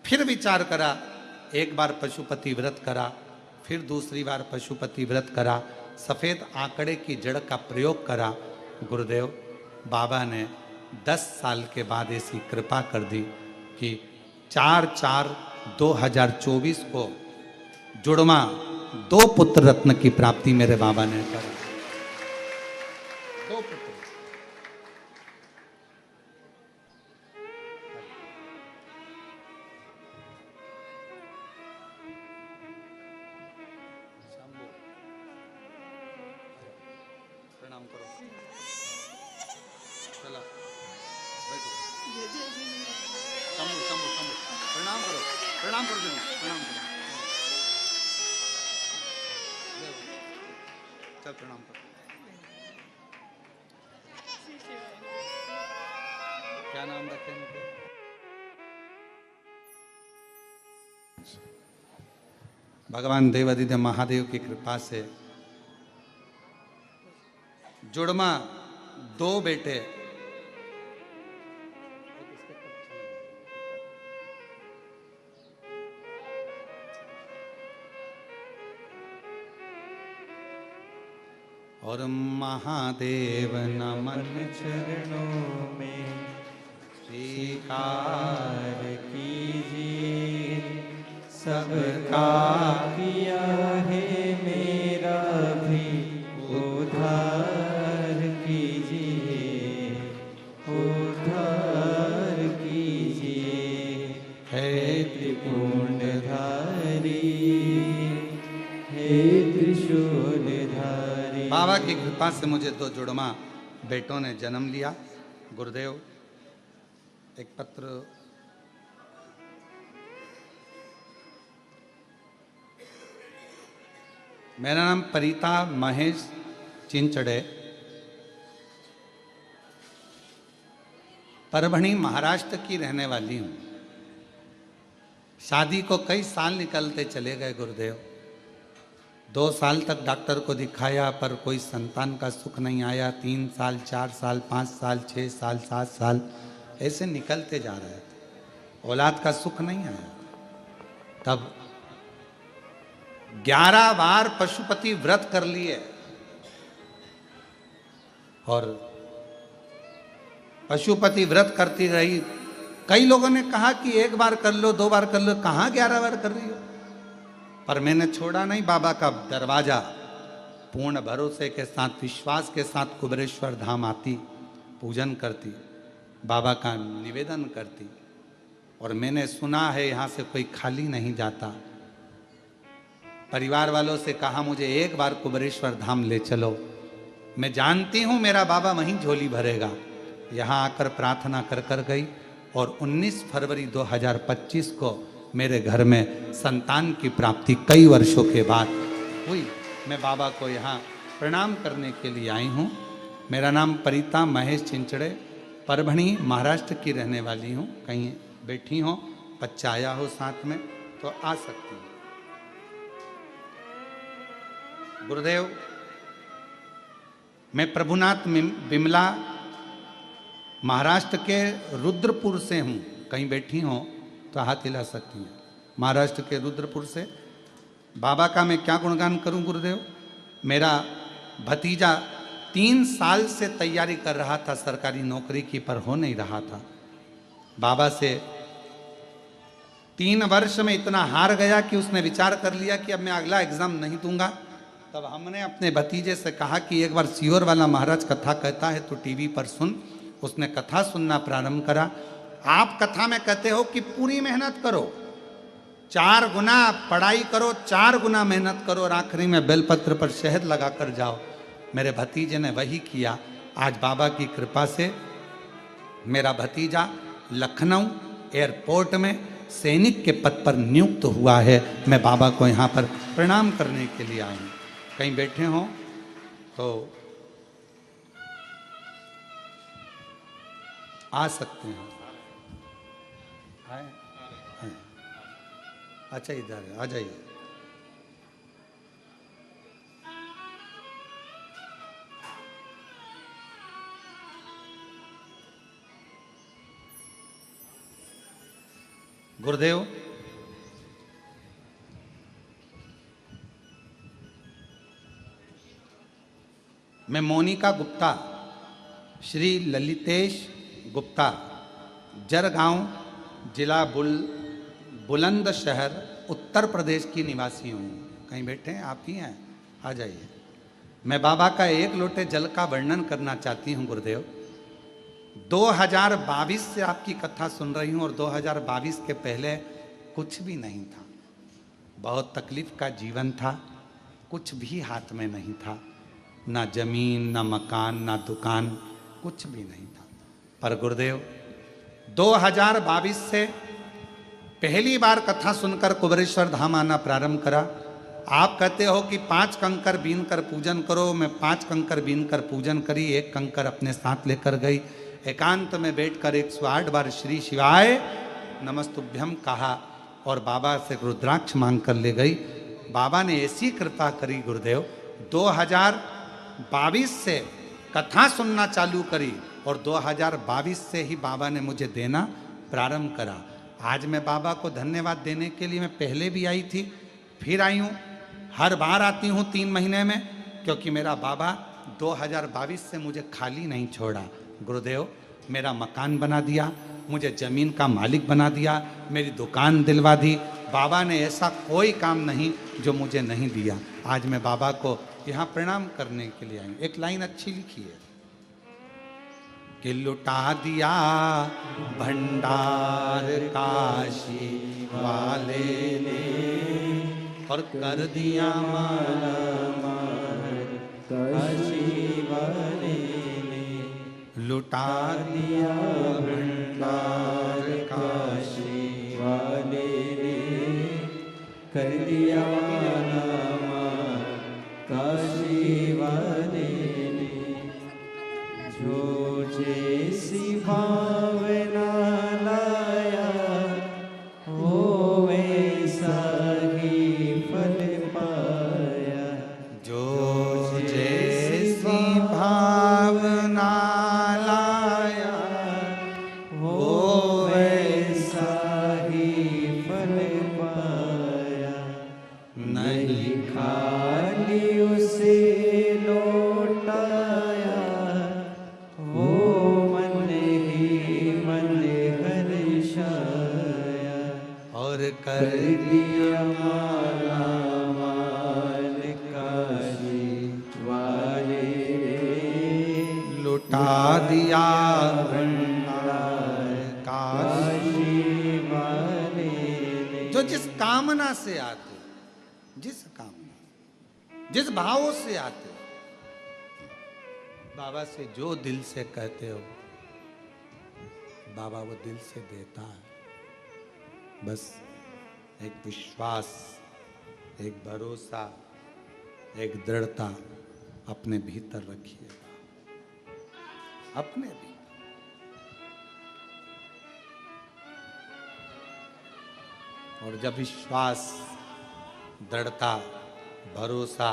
फिर विचार करा, एक बार पशुपति व्रत करा, फिर दूसरी बार पशुपति व्रत करा, सफ़ेद आंकड़े की जड़ का प्रयोग करा। गुरुदेव, बाबा ने 10 साल के बाद ऐसी कृपा कर दी कि 4/4/2024 को जुड़वा 2 पुत्र रत्न की प्राप्ति मेरे बाबा ने करी। 2 पुत्र। प्रणाम करो, चला बैठो। शंभू शंभू शंभू, प्रणाम करो, प्रणाम करो, प्रणाम करो। चल प्रणाम करो। क्या नाम रखे इनके? भगवान देवादिदेव महादेव की कृपा से जुड़मा 2 बेटे। और महादेव नमन चरणों में स्वीकार कीजिए, सबका किया है मेरा भी उद्धार कीजिए, उद्धार कीजिए। हे त्रिपुंडधारी, हे त्रिशूलधारी। बाबा की कृपा से मुझे 2 जुड़वा बेटों ने जन्म लिया। गुरुदेव एक पत्र मेरा नाम परिता महेश चिंचड़े, परभणी महाराष्ट्र की रहने वाली हूँ। शादी को कई साल निकलते चले गए गुरुदेव। 2 साल तक डॉक्टर को दिखाया पर कोई संतान का सुख नहीं आया। 3 साल, 4 साल, 5 साल, 6 साल, 7 साल ऐसे निकलते जा रहे थे, औलाद का सुख नहीं आया। तब 11 बार पशुपति व्रत कर लिए और पशुपति व्रत करती रही। कई लोगों ने कहा कि 1 बार कर लो, 2 बार कर लो, कहाँ 11 बार कर रही हो? पर मैंने छोड़ा नहीं। बाबा का दरवाजा पूर्ण भरोसे के साथ, विश्वास के साथ कुबेरेश्वर धाम आती, पूजन करती, बाबा का निवेदन करती। और मैंने सुना है यहाँ से कोई खाली नहीं जाता। परिवार वालों से कहा मुझे 1 बार कुबेरेश्वर धाम ले चलो। मैं जानती हूँ मेरा बाबा वहीं झोली भरेगा। यहाँ आकर प्रार्थना कर कर गई और 19 फरवरी 2025 को मेरे घर में संतान की प्राप्ति कई वर्षों के बाद हुई। मैं बाबा को यहाँ प्रणाम करने के लिए आई हूँ। मेरा नाम परिता महेश चिंचड़े, परभणी महाराष्ट्र की रहने वाली हूँ। कहीं बैठी हो, बच्चा आया हो साथ में तो आ सकती हूँ। गुरुदेव मैं प्रभुनाथ बिमला महाराष्ट्र के रुद्रपुर से हूँ। कहीं बैठी हो तो हाथ हिला सकती हैं। महाराष्ट्र के रुद्रपुर से। बाबा का मैं क्या गुणगान करूं गुरुदेव। मेरा भतीजा 3 साल से तैयारी कर रहा था सरकारी नौकरी की, पर हो नहीं रहा था। बाबा से 3 वर्ष में इतना हार गया कि उसने विचार कर लिया कि अब मैं अगला एग्जाम नहीं दूंगा। तब हमने अपने भतीजे से कहा कि एक बार सियोर वाला महाराज कथा कहता है तो टीवी पर सुन। उसने कथा सुनना प्रारंभ करा। आप कथा में कहते हो कि पूरी मेहनत करो, 4 गुना पढ़ाई करो, 4 गुना मेहनत करो और आखिरी में बेलपत्र पर शहद लगा कर जाओ। मेरे भतीजे ने वही किया। आज बाबा की कृपा से मेरा भतीजा लखनऊ एयरपोर्ट में सैनिक के पद पर नियुक्त हुआ है। मैं बाबा को यहाँ पर प्रणाम करने के लिए आया हूँ। कहीं बैठे हो तो आ सकते हैं। अच्छा इधर है, आ जाइए। गुरुदेव मैं मोनिका गुप्ता, श्री ललितेश गुप्ता, जरगांव जिला बुलंदशहर उत्तर प्रदेश की निवासी हूँ। कहीं बैठे हैं आप ही हैं, आ जाइए। मैं बाबा का 1 लोटे जल का वर्णन करना चाहती हूँ गुरुदेव। 2022 से आपकी कथा सुन रही हूँ और 2022 के पहले कुछ भी नहीं था। बहुत तकलीफ का जीवन था, कुछ भी हाथ में नहीं था, ना जमीन, ना मकान, ना दुकान, कुछ भी नहीं था। पर गुरुदेव 2022 से पहली बार कथा सुनकर कुबेरेश्वर धाम आना प्रारंभ करा। आप कहते हो कि 5 कंकर बीन कर पूजन करो। मैं 5 कंकर बीन कर पूजन करी, 1 कंकर अपने साथ लेकर गई। एकांत में बैठकर 108 बार श्री शिवाय नमस्तुभ्यम कहा और बाबा से रुद्राक्ष मांग कर ले गई। बाबा ने ऐसी कृपा करी गुरुदेव, 2022 से कथा सुनना चालू करी और 2022 से ही बाबा ने मुझे देना प्रारंभ करा। आज मैं बाबा को धन्यवाद देने के लिए, मैं पहले भी आई थी, फिर आई हूँ। हर बार आती हूँ 3 महीने में, क्योंकि मेरा बाबा 2022 से मुझे खाली नहीं छोड़ा। गुरुदेव मेरा मकान बना दिया, मुझे ज़मीन का मालिक बना दिया, मेरी दुकान दिलवा दी। बाबा ने ऐसा कोई काम नहीं जो मुझे नहीं दिया। आज मैं बाबा को यहाँ प्रणाम करने के लिए आई हूँ। एक लाइन अच्छी लिखी है, कि लुटा दिया भंडार काशी वाले ने और कर दिया माला माल काशी वाले ने लुटा दिया भंडार काशी वाले ने कर दिया माला माल काशी वाले ने जो जैसी भावना लाया वो वैसा ही फल पाया जो जैसी भावना लाया वो वैसा ही फल पाया नहीं खाली उसे लौटाया वो मन ही मन हर्षाया और कर दिया माला माल काशी वाले ने लुटा दिया भंडार काशी काशी वाले ने जो जिस कामना से आते जिस कामना जिस भावों से आते बाबा से जो दिल से कहते हो बाबा वो दिल से देता है। बस एक विश्वास, एक भरोसा, एक दृढ़ता अपने भीतर रखिएगा, अपने भीतर। और जब विश्वास, दृढ़ता, भरोसा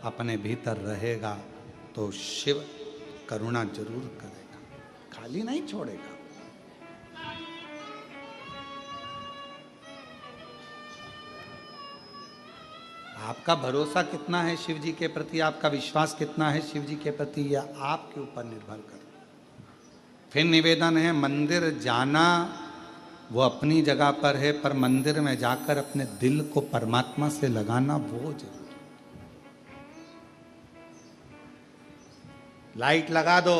अपने भीतर रहेगा तो शिव करुणा जरूर करेगा, खाली नहीं छोड़ेगा। आपका भरोसा कितना है शिव जी के प्रति, आपका विश्वास कितना है शिव जी के प्रति, यह आपके ऊपर निर्भर कर। फिर निवेदन है, मंदिर जाना वो अपनी जगह पर है, पर मंदिर में जाकर अपने दिल को परमात्मा से लगाना वो जरूरी। लाइट लगा दो,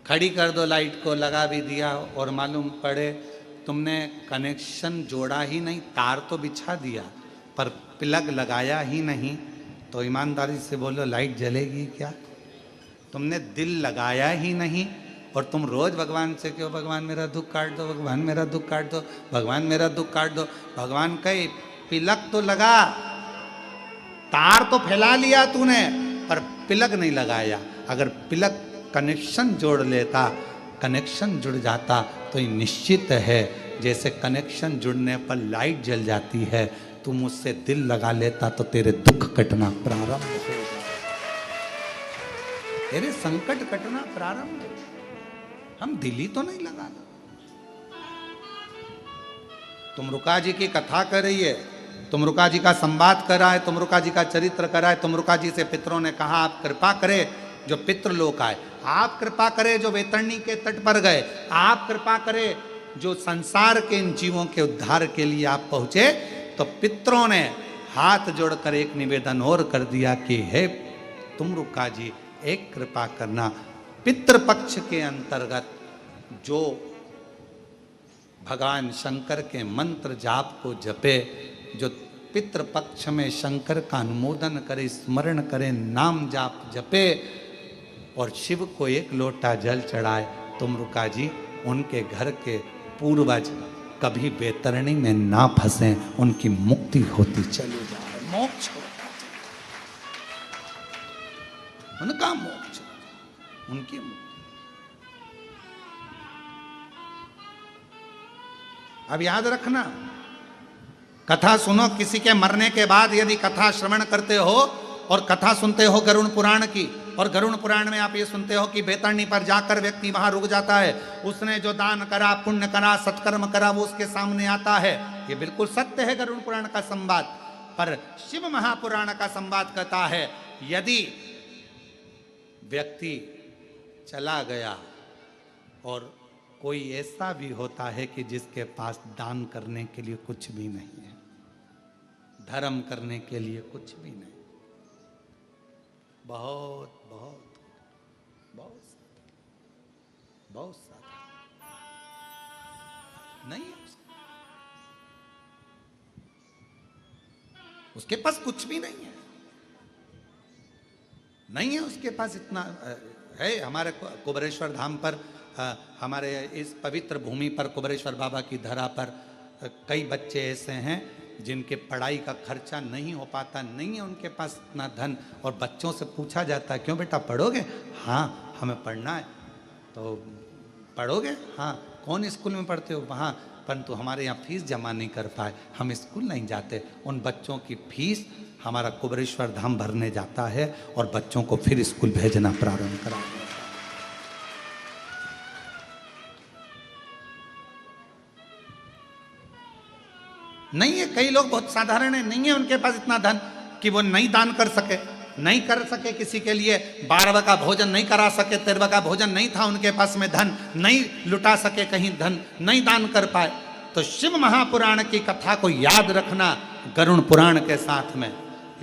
खड़ी कर दो लाइट को, लगा भी दिया और मालूम पड़े तुमने कनेक्शन जोड़ा ही नहीं, तार तो बिछा दिया पर प्लग लगाया ही नहीं, तो ईमानदारी से बोलो लाइट जलेगी क्या? तुमने दिल लगाया ही नहीं और तुम रोज भगवान से क्यों, भगवान मेरा दुख काट दो, भगवान मेरा दुख काट दो, भगवान मेरा दुख काट दो। भगवान कहे प्लग तो लगा, तार तो फैला लिया तूने पर प्लग नहीं लगाया। अगर प्लग कनेक्शन जोड़ लेता, कनेक्शन जुड़ जाता तो ये निश्चित है जैसे कनेक्शन जुड़ने पर लाइट जल जाती है, तुम उससे दिल लगा लेता तो तेरे दुख कटना प्रारंभ हो जाता, तेरे संकट कटना प्रारंभ हो। हम दिल ही तो नहीं लगाना। तुम रुका जी की कथा कर रही है, तुम रुका जी का संवाद कर रहा है, तुम रुका जी का चरित्र कर रहा है, तुम रुका जी से पितरों ने कहा आप कृपा करे जो पितृलोक आए, आप कृपा करे जो वैतरणी के तट पर गए, आप कृपा करे जो संसार के इन जीवों के उद्धार के लिए आप पहुंचे। तो पितरों ने हाथ जोड़कर एक निवेदन और कर दिया कि हे तुम रुका जी एक कृपा करना, पितृपक्ष के अंतर्गत जो भगवान शंकर के मंत्र जाप को जपे, जो पितृपक्ष में शंकर का अनुमोदन करे, स्मरण करे, नाम जाप जपे और शिव को एक लोटा जल चढ़ाए, तुम रुका जी उनके घर के पूर्वज कभी वैतरणी में ना फंसे, उनकी मुक्ति होती चली जाए, मोक्ष होता चले, उनका मोक्ष, उनकी मुक्ति। अब याद रखना, कथा सुनो, किसी के मरने के बाद यदि कथा श्रवण करते हो और कथा सुनते हो गरुड़ पुराण की, और गरुड़ पुराण में आप ये सुनते हो कि वैतरणी पर जाकर व्यक्ति वहां रुक जाता है, उसने जो दान करा, पुण्य करा, सत्कर्म करा वो उसके सामने आता है। ये बिल्कुल सत्य है गरुड़ पुराण का संवाद। पर शिव महापुराण का संवाद कहता है यदि व्यक्ति चला गया और कोई ऐसा भी होता है कि जिसके पास दान करने के लिए कुछ भी नहीं है, धर्म करने के लिए कुछ भी नहीं, बहुत बहुत बहुत, बहुत साधारण नहीं है उसके पास कुछ भी नहीं है, नहीं है उसके पास इतना है। हमारे कुबेरेश्वर धाम पर हमारे इस पवित्र भूमि पर कुबेरेश्वर बाबा की धरा पर कई बच्चे ऐसे हैं जिनके पढ़ाई का खर्चा नहीं हो पाता, नहीं है उनके पास इतना धन, और बच्चों से पूछा जाता है क्यों बेटा पढ़ोगे? हाँ हमें पढ़ना है। तो पढ़ोगे? हाँ। कौन स्कूल में पढ़ते हो? वहाँ, परंतु हमारे यहाँ फीस जमा नहीं कर पाए, हम स्कूल नहीं जाते। उन बच्चों की फीस हमारा कुबेरेश्वर धाम भरने जाता है और बच्चों को फिर स्कूल भेजना प्रारंभ करा। नहीं है, कई लोग बहुत साधारण है, नहीं है उनके पास इतना धन कि वो नहीं दान कर सके, नहीं कर सके किसी के लिए 12वां का भोजन नहीं करा सके, 13वां का भोजन नहीं था उनके पास में धन, नहीं लुटा सके कहीं धन, नहीं दान कर पाए। तो शिव महापुराण की कथा को याद रखना, गरुड़ पुराण के साथ में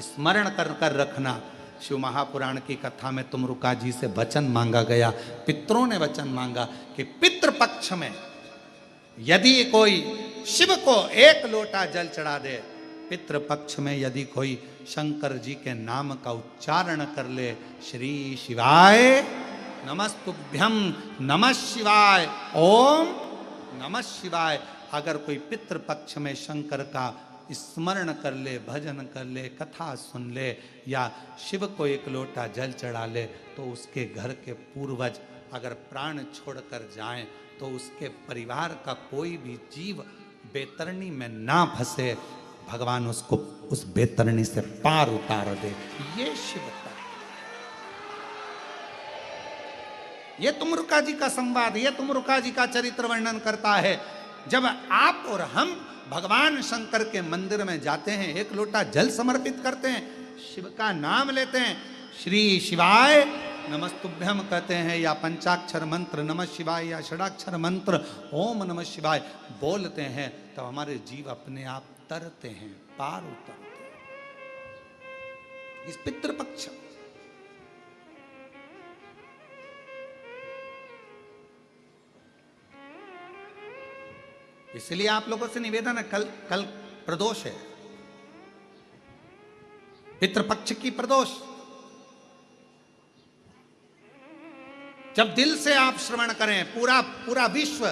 स्मरण कर कर रखना। शिव महापुराण की कथा में तुमरुका जी से वचन मांगा गया, पितरों ने वचन मांगा कि पितृपक्ष में यदि कोई शिव को 1 लोटा जल चढ़ा दे, पितृपक्ष में यदि कोई शंकर जी के नाम का उच्चारण कर ले, श्री शिवाय नमस्तुभ्यम, नमः शिवाय, ओम नमः शिवाय, अगर कोई पितृपक्ष में शंकर का स्मरण कर ले, भजन कर ले, कथा सुन ले या शिव को 1 लोटा जल चढ़ा ले, तो उसके घर के पूर्वज अगर प्राण छोड़कर जाएं तो उसके परिवार का कोई भी जीव बेतरनी में ना फंसे, भगवान उसको उस बेतरनी से पार उतार दे। ये शिवता, ये तुमरुका जी का संवाद, ये तुमरुका जी का चरित्र वर्णन करता है। जब आप और हम भगवान शंकर के मंदिर में जाते हैं, 1 लोटा जल समर्पित करते हैं, शिव का नाम लेते हैं, श्री शिवाय नमस्तुभ्यम कहते हैं, या पंचाक्षर मंत्र नमः शिवाय या षडाक्षर मंत्र ओम नमः शिवाय बोलते हैं, तब हमारे जीव अपने आप तरते हैं, पार उतरते हैं। इस पितृपक्ष इसलिए आप लोगों से निवेदन है, कल प्रदोष है, पितृपक्ष की प्रदोष। जब दिल से आप श्रवण करें, पूरा विश्व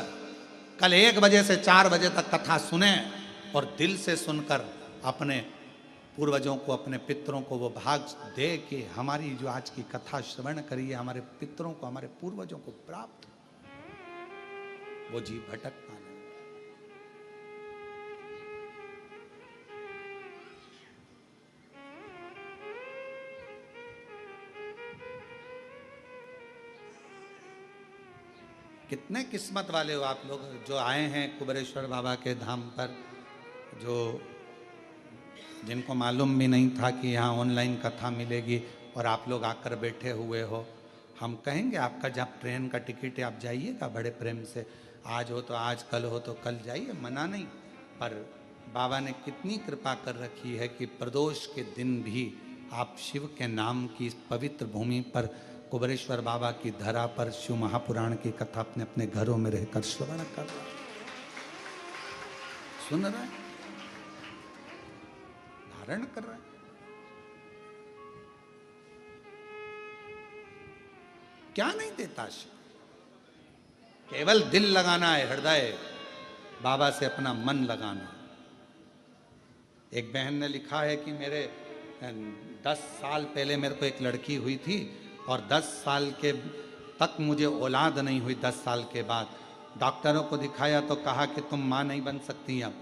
कल 1 बजे से 4 बजे तक कथा सुने और दिल से सुनकर अपने पूर्वजों को, अपने पितरों को वो भाग दे कि हमारी जो आज की कथा श्रवण करिए, हमारे पितरों को, हमारे पूर्वजों को प्राप्त, वो जीव भटकता नहीं। कितने किस्मत वाले हो आप लोग जो आए हैं कुबेरेश्वर बाबा के धाम पर, जो जिनको मालूम भी नहीं था कि यहाँ ऑनलाइन कथा मिलेगी और आप लोग आकर बैठे हुए हो। हम कहेंगे आपका जब ट्रेन का टिकट है आप जाइएगा बड़े प्रेम से, आज हो तो आज, कल हो तो कल जाइए, मना नहीं। पर बाबा ने कितनी कृपा कर रखी है कि प्रदोष के दिन भी आप शिव के नाम की इस पवित्र भूमि पर, कुबेरेश्वर बाबा की धरा पर शिव महापुराण की कथा अपने अपने घरों में रहकर श्रवण कर रहे हैं, सुन रहे हैं, धारण कर रहे हैं। क्या नहीं देता शिव, केवल दिल लगाना है, हृदय बाबा से अपना मन लगाना। एक बहन ने लिखा है कि मेरे 10 साल पहले मेरे को एक लड़की हुई थी और 10 साल के तक मुझे औलाद नहीं हुई। 10 साल के बाद डॉक्टरों को दिखाया तो कहा कि तुम माँ नहीं बन सकती, अब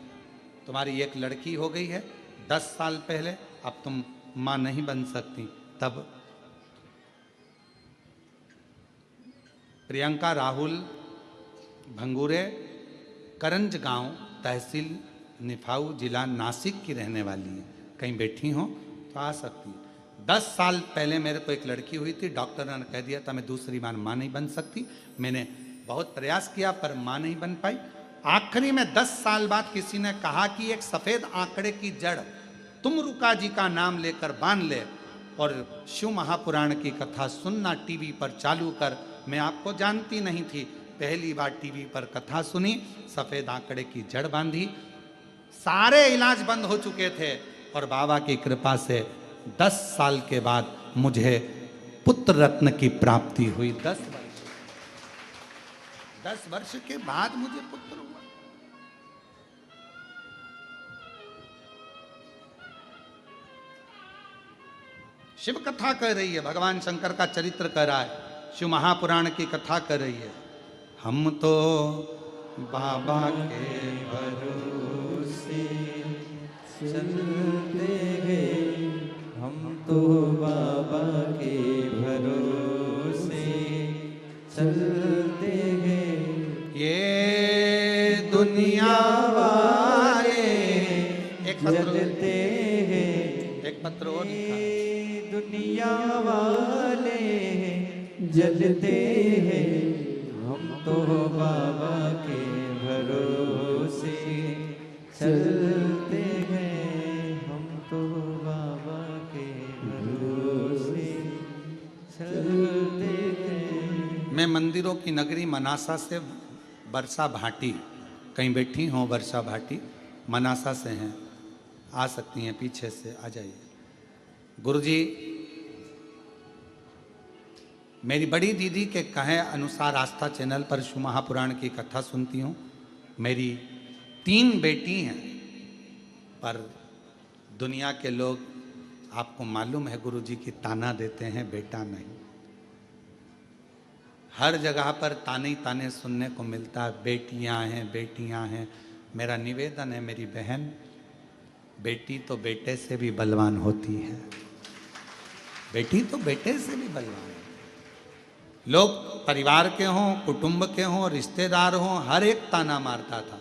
तुम्हारी एक लड़की हो गई है 10 साल पहले, अब तुम माँ नहीं बन सकती। तब प्रियंका राहुल भंगूरे, करंज गांव, तहसील निफाऊ, जिला नासिक की रहने वाली है। कहीं बैठी हो तो आ सकती है। 10 साल पहले मेरे को एक लड़की हुई थी, डॉक्टर ने कह दिया था मैं दूसरी बार माँ नहीं बन सकती। मैंने बहुत प्रयास किया पर माँ नहीं बन पाई। आखिरी में 10 साल बाद किसी ने कहा कि एक सफ़ेद आंकड़े की जड़ तुमरुका जी का नाम लेकर बांध ले और शिव महापुराण की कथा सुनना टीवी पर चालू कर। मैं आपको जानती नहीं थी, पहली बार टीवी पर कथा सुनी, सफेद आंकड़े की जड़ बांधी, सारे इलाज बंद हो चुके थे और बाबा की कृपा से 10 साल के बाद मुझे पुत्र रत्न की प्राप्ति हुई। 10 वर्ष के बाद मुझे पुत्र हुआ। शिव कथा कह रही है, भगवान शंकर का चरित्र कह रहा है, शिव महापुराण की कथा कर रही है। हम तो बाबा के भरोसे चलते हैं, हम तो बाबा के भरोसे चलते हैं। ये दुनिया वाले एक पत्र, जलते हैं, एक पत्र और लिखा है। दुनिया वाले जलते हैं, हम तो बाबा के भरोसे चलते हैं, हम तो बाबा के भरोसे चलते हैं। मैं मंदिरों की नगरी मनासा से वर्षा भाटी, कहीं बैठी हूँ वर्षा भाटी, मनासा से हैं, आ सकती हैं, पीछे से आ जाइए। गुरुजी, मेरी बड़ी दीदी के कहे अनुसार आस्था चैनल पर शिव महापुराण की कथा सुनती हूँ। मेरी 3 बेटी हैं, पर दुनिया के लोग, आपको मालूम है गुरुजी, की ताना देते हैं, बेटा नहीं। हर जगह पर ताने ही ताने सुनने को मिलता है, बेटियां हैं, बेटियां हैं। मेरा निवेदन है, मेरी बहन, बेटी तो बेटे से भी बलवान होती है, बेटी तो बेटे से भी बलवान है। लोग परिवार के हों, कुटुंब के हों, रिश्तेदार हों, हर एक ताना मारता था।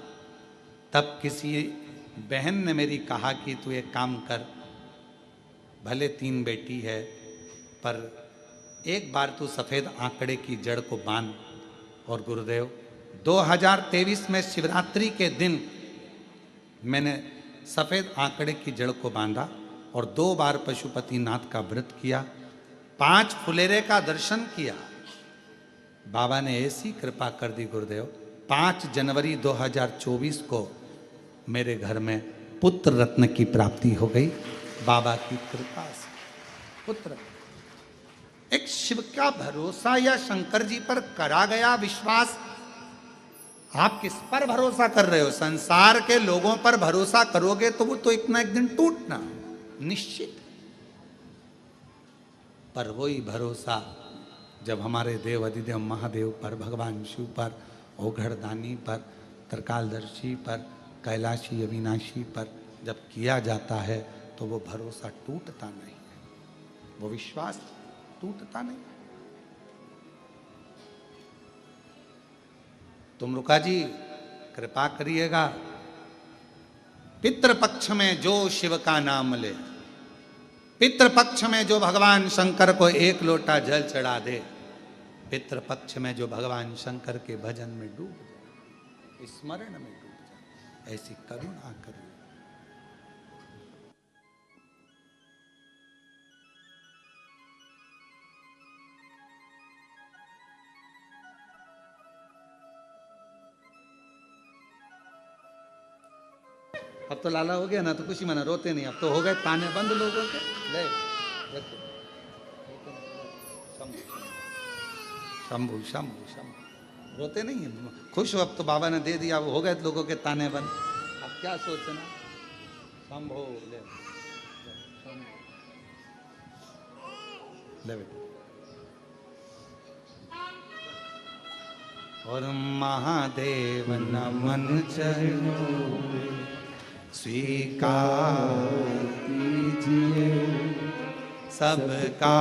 तब किसी बहन ने मेरी कहा कि तू एक काम कर, भले 3 बेटी है, पर एक बार तू सफ़ेद आंकड़े की जड़ को बांध। और गुरुदेव, 2023 में शिवरात्रि के दिन मैंने सफ़ेद आंकड़े की जड़ को बांधा और 2 बार पशुपतिनाथ का व्रत किया, 5 फुलेरे का दर्शन किया। बाबा ने ऐसी कृपा कर दी गुरुदेव, 5 जनवरी 2024 को मेरे घर में पुत्र रत्न की प्राप्ति हो गई, बाबा की कृपा से। पुत्र, एक शिव का भरोसा या शंकर जी पर करा गया विश्वास। आप किस पर भरोसा कर रहे हो? संसार के लोगों पर भरोसा करोगे तो वो तो एक ना एक दिन टूटना निश्चित। पर वही भरोसा जब हमारे देव अधिदेव महादेव पर, भगवान शिव पर, ओघड़दानी पर, त्रिकालदर्शी पर, कैलाशी अविनाशी पर जब किया जाता है तो वो भरोसा टूटता नहीं है, वो विश्वास टूटता नहीं। तुम रुका जी कृपा करिएगा, पितृपक्ष में जो शिव का नाम ले, पितृपक्ष में जो भगवान शंकर को 1 लोटा जल चढ़ा दे, पितृपक्ष में जो भगवान शंकर के भजन में डूब जाए, स्मरण में डूब जाए, ऐसी करुणा करिए। अब तो लाला हो गया ना, तो कुछ ही मना, रोते नहीं, अब तो हो गए ताने बंद लोगों के। ले रखो, शंभू शंभू शंभू, रोते नहीं है, खुश हो, अब तो बाबा ने दे दिया, वो हो गए लोगों के ताने बंद। अब क्या सोचना, शंभू ले ले बेटा। और महादेव नमन चरणों में स्वीकार कीजिए, सबका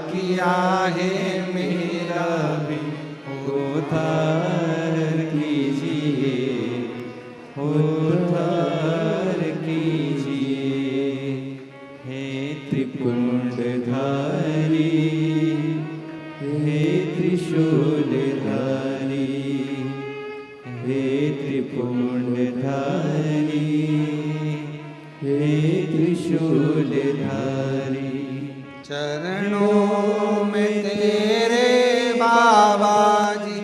किया है मेरा भी उद्धार कीजिए, उद्धार कीजिए। हे त्रिपुंडधारी, हे त्रिशूलधारी, हे त्रिपुंडधारी, हे त्रिशूलधारी। चरणों में तेरे बाबा जी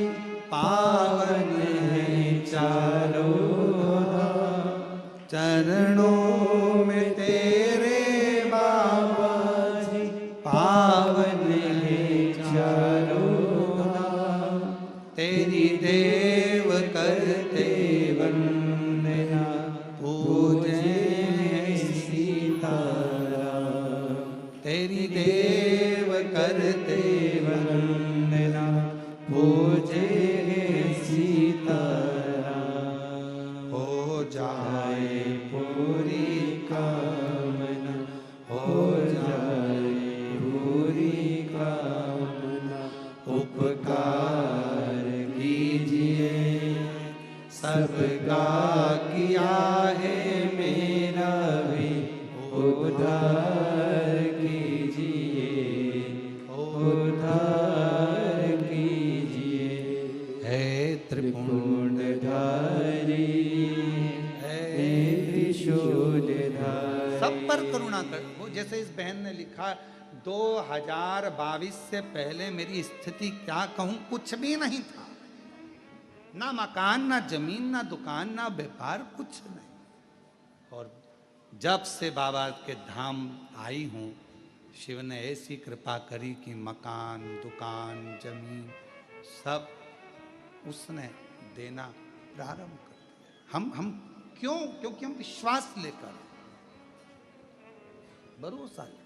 चरणों में तेरे बाबा जी पावन है चारों धाम, तेरी देव करते वंदना पूजे सीताराम। तेरी देव करते वंदना पूजे सीताराम। हो जाए पूरी कामना, हो जाए पूरी कामना। उपकार कीजिए सबका किया है, मेरा भी उद्धार कीजिए, उद्धार कीजिए। हे त्रिपुंड त्रिपुंडधारी, हे त्रिशूलधारी। सब पर करुणा कर। वो जैसे इस बहन ने लिखा 2022 से पहले मेरी स्थिति क्या कहूं, कुछ भी नहीं था। ना मकान, ना जमीन, ना दुकान, ना व्यापार, कुछ नहीं। और जब से बाबा के धाम आई हूं, शिव ने ऐसी कृपा करी कि मकान, दुकान, जमीन सब उसने देना प्रारंभ कर दिया। हम क्यों? क्योंकि हम विश्वास लेकर, भरोसा लेकर।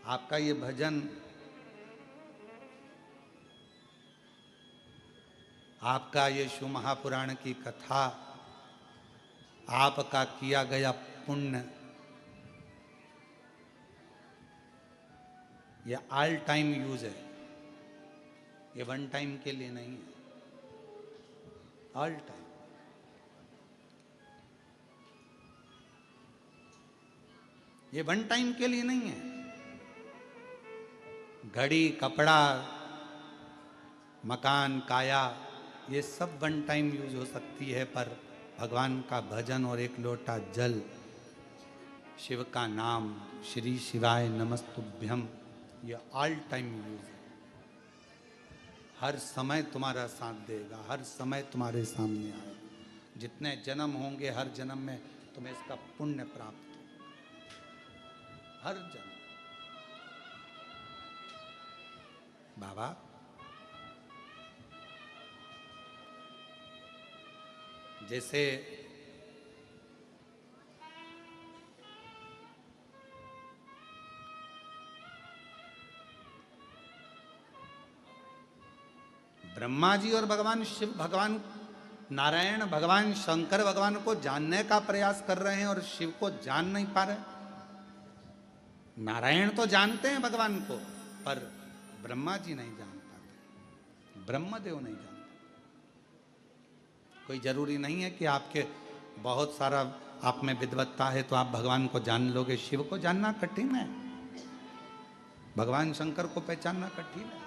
आपका ये भजन, आपका ये शिव महापुराण की कथा, आपका किया गया पुण्य, ये ऑल टाइम यूज है। ये वन टाइम के लिए नहीं है, ऑल टाइम। ये वन टाइम के लिए नहीं है। घड़ी, कपड़ा, मकान, काया, ये सब वन टाइम यूज हो सकती है, पर भगवान का भजन और एक लोटा जल, शिव का नाम, श्री शिवाय नमस्तुभ्यम, ये ऑल टाइम यूज है। हर समय तुम्हारा साथ देगा, हर समय तुम्हारे सामने आएगा। जितने जन्म होंगे, हर जन्म में तुम्हें इसका पुण्य प्राप्त होगा, हर जन्म। बाबा जैसे ब्रह्मा जी और भगवान शिव, भगवान नारायण, भगवान शंकर भगवान को जानने का प्रयास कर रहे हैं और शिव को जान नहीं पा रहे। नारायण तो जानते हैं भगवान को, पर ब्रह्मा जी नहीं जान पाते, ब्रह्मदेव नहीं जानते। कोई जरूरी नहीं है कि आपके बहुत सारा आप में विद्वत्ता है तो आप भगवान को जान लोगे। शिव को जानना कठिन है, भगवान शंकर को पहचानना कठिन है।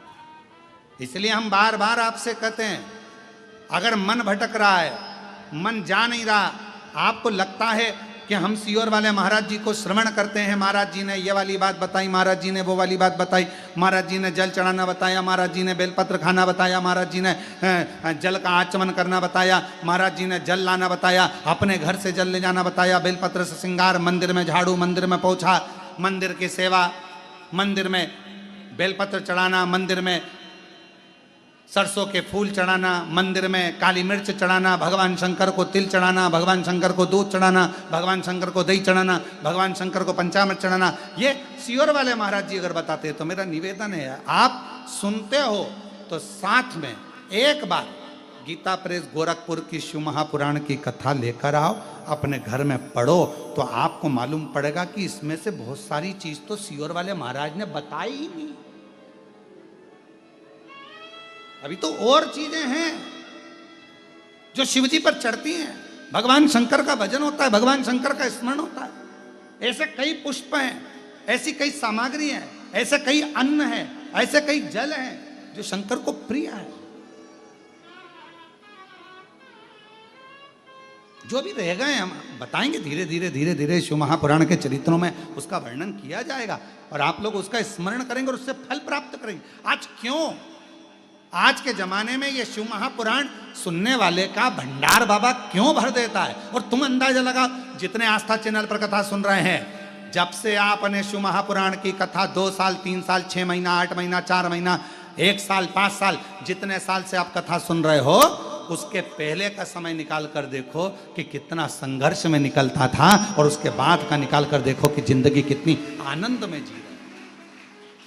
इसलिए हम बार बार आपसे कहते हैं, अगर मन भटक रहा है, मन जा नहीं रहा, आपको लगता है कि हम सीहोर वाले महाराज जी को श्रवण करते हैं, महाराज जी ने ये वाली बात बताई, महाराज जी ने वो वाली बात बताई, महाराज जी ने जल चढ़ाना बताया, महाराज जी ने बेलपत्र खाना बताया, महाराज जी ने जल का आचमन करना बताया, महाराज जी ने जल लाना बताया, अपने घर से जल ले जाना बताया, बेलपत्र से श्रृंगार, मंदिर में झाड़ू, मंदिर में पोछा, मंदिर की सेवा, मंदिर में बेलपत्र चढ़ाना, मंदिर में सरसों के फूल चढ़ाना, मंदिर में काली मिर्च चढ़ाना, भगवान शंकर को तिल चढ़ाना, भगवान शंकर को दूध चढ़ाना, भगवान शंकर को दही चढ़ाना, भगवान शंकर को पंचामृत चढ़ाना। ये सीहोर वाले महाराज जी अगर बताते हैं तो मेरा निवेदन है, आप सुनते हो तो साथ में एक बार गीता प्रेस गोरखपुर की शिव महापुराण की कथा लेकर आओ, अपने घर में पढ़ो, तो आपको मालूम पड़ेगा कि इसमें से बहुत सारी चीज तो सीहोर वाले महाराज ने बताई ही नहीं। अभी तो और चीजें हैं जो शिवजी पर चढ़ती हैं। भगवान शंकर का भजन होता है, भगवान शंकर का स्मरण होता है। ऐसे कई पुष्प हैं, ऐसी कई सामग्री है, ऐसे कई अन्न है, ऐसे कई जल हैं जो शंकर को प्रिय है। जो भी रह गए हम बताएंगे, धीरे धीरे धीरे धीरे शिव महापुराण के चरित्रों में उसका वर्णन किया जाएगा और आप लोग उसका स्मरण करेंगे और उससे फल प्राप्त करेंगे। आज क्यों आज के जमाने में ये शिव महापुराण सुनने वाले का भंडार बाबा क्यों भर देता है। और तुम अंदाजा लगाओ, जितने आस्था चैनल पर कथा सुन रहे हैं, जब से आपने शिव महापुराण की कथा 2 साल 3 साल 6 महीना 8 महीना 4 महीना 1 साल 5 साल जितने साल से आप कथा सुन रहे हो, उसके पहले का समय निकाल कर देखो कि कितना संघर्ष में निकलता था, और उसके बाद का निकाल कर देखो कि जिंदगी कितनी आनंद में जी रहे।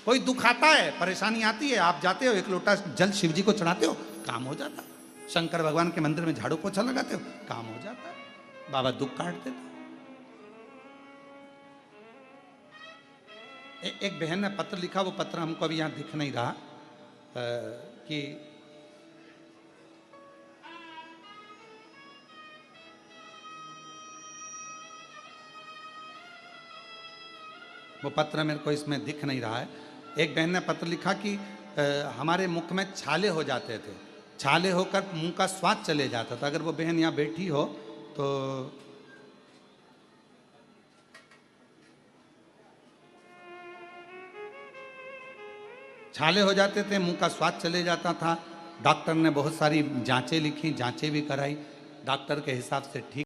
कोई दुख आता है, परेशानी आती है, आप जाते हो 1 लोटा जल शिव जी को चढ़ाते हो, काम हो जाता है। शंकर भगवान के मंदिर में झाड़ू पोछा लगाते हो, काम हो जाता है। बाबा दुख काट देता। एक बहन ने पत्र लिखा, वो पत्र हमको अभी यहां दिख नहीं रहा, कि वो पत्र मेरे को इसमें दिख नहीं रहा है। एक बहन ने पत्र लिखा कि हमारे मुख में छाले हो जाते थे, छाले होकर मुंह का स्वाद चले जाता था। अगर वो बहन यहाँ बैठी हो तो छाले हो जाते थे, मुंह का स्वाद चले जाता था। डॉक्टर ने बहुत सारी जांचें लिखी, जांचें भी कराई, डॉक्टर के हिसाब से ठीक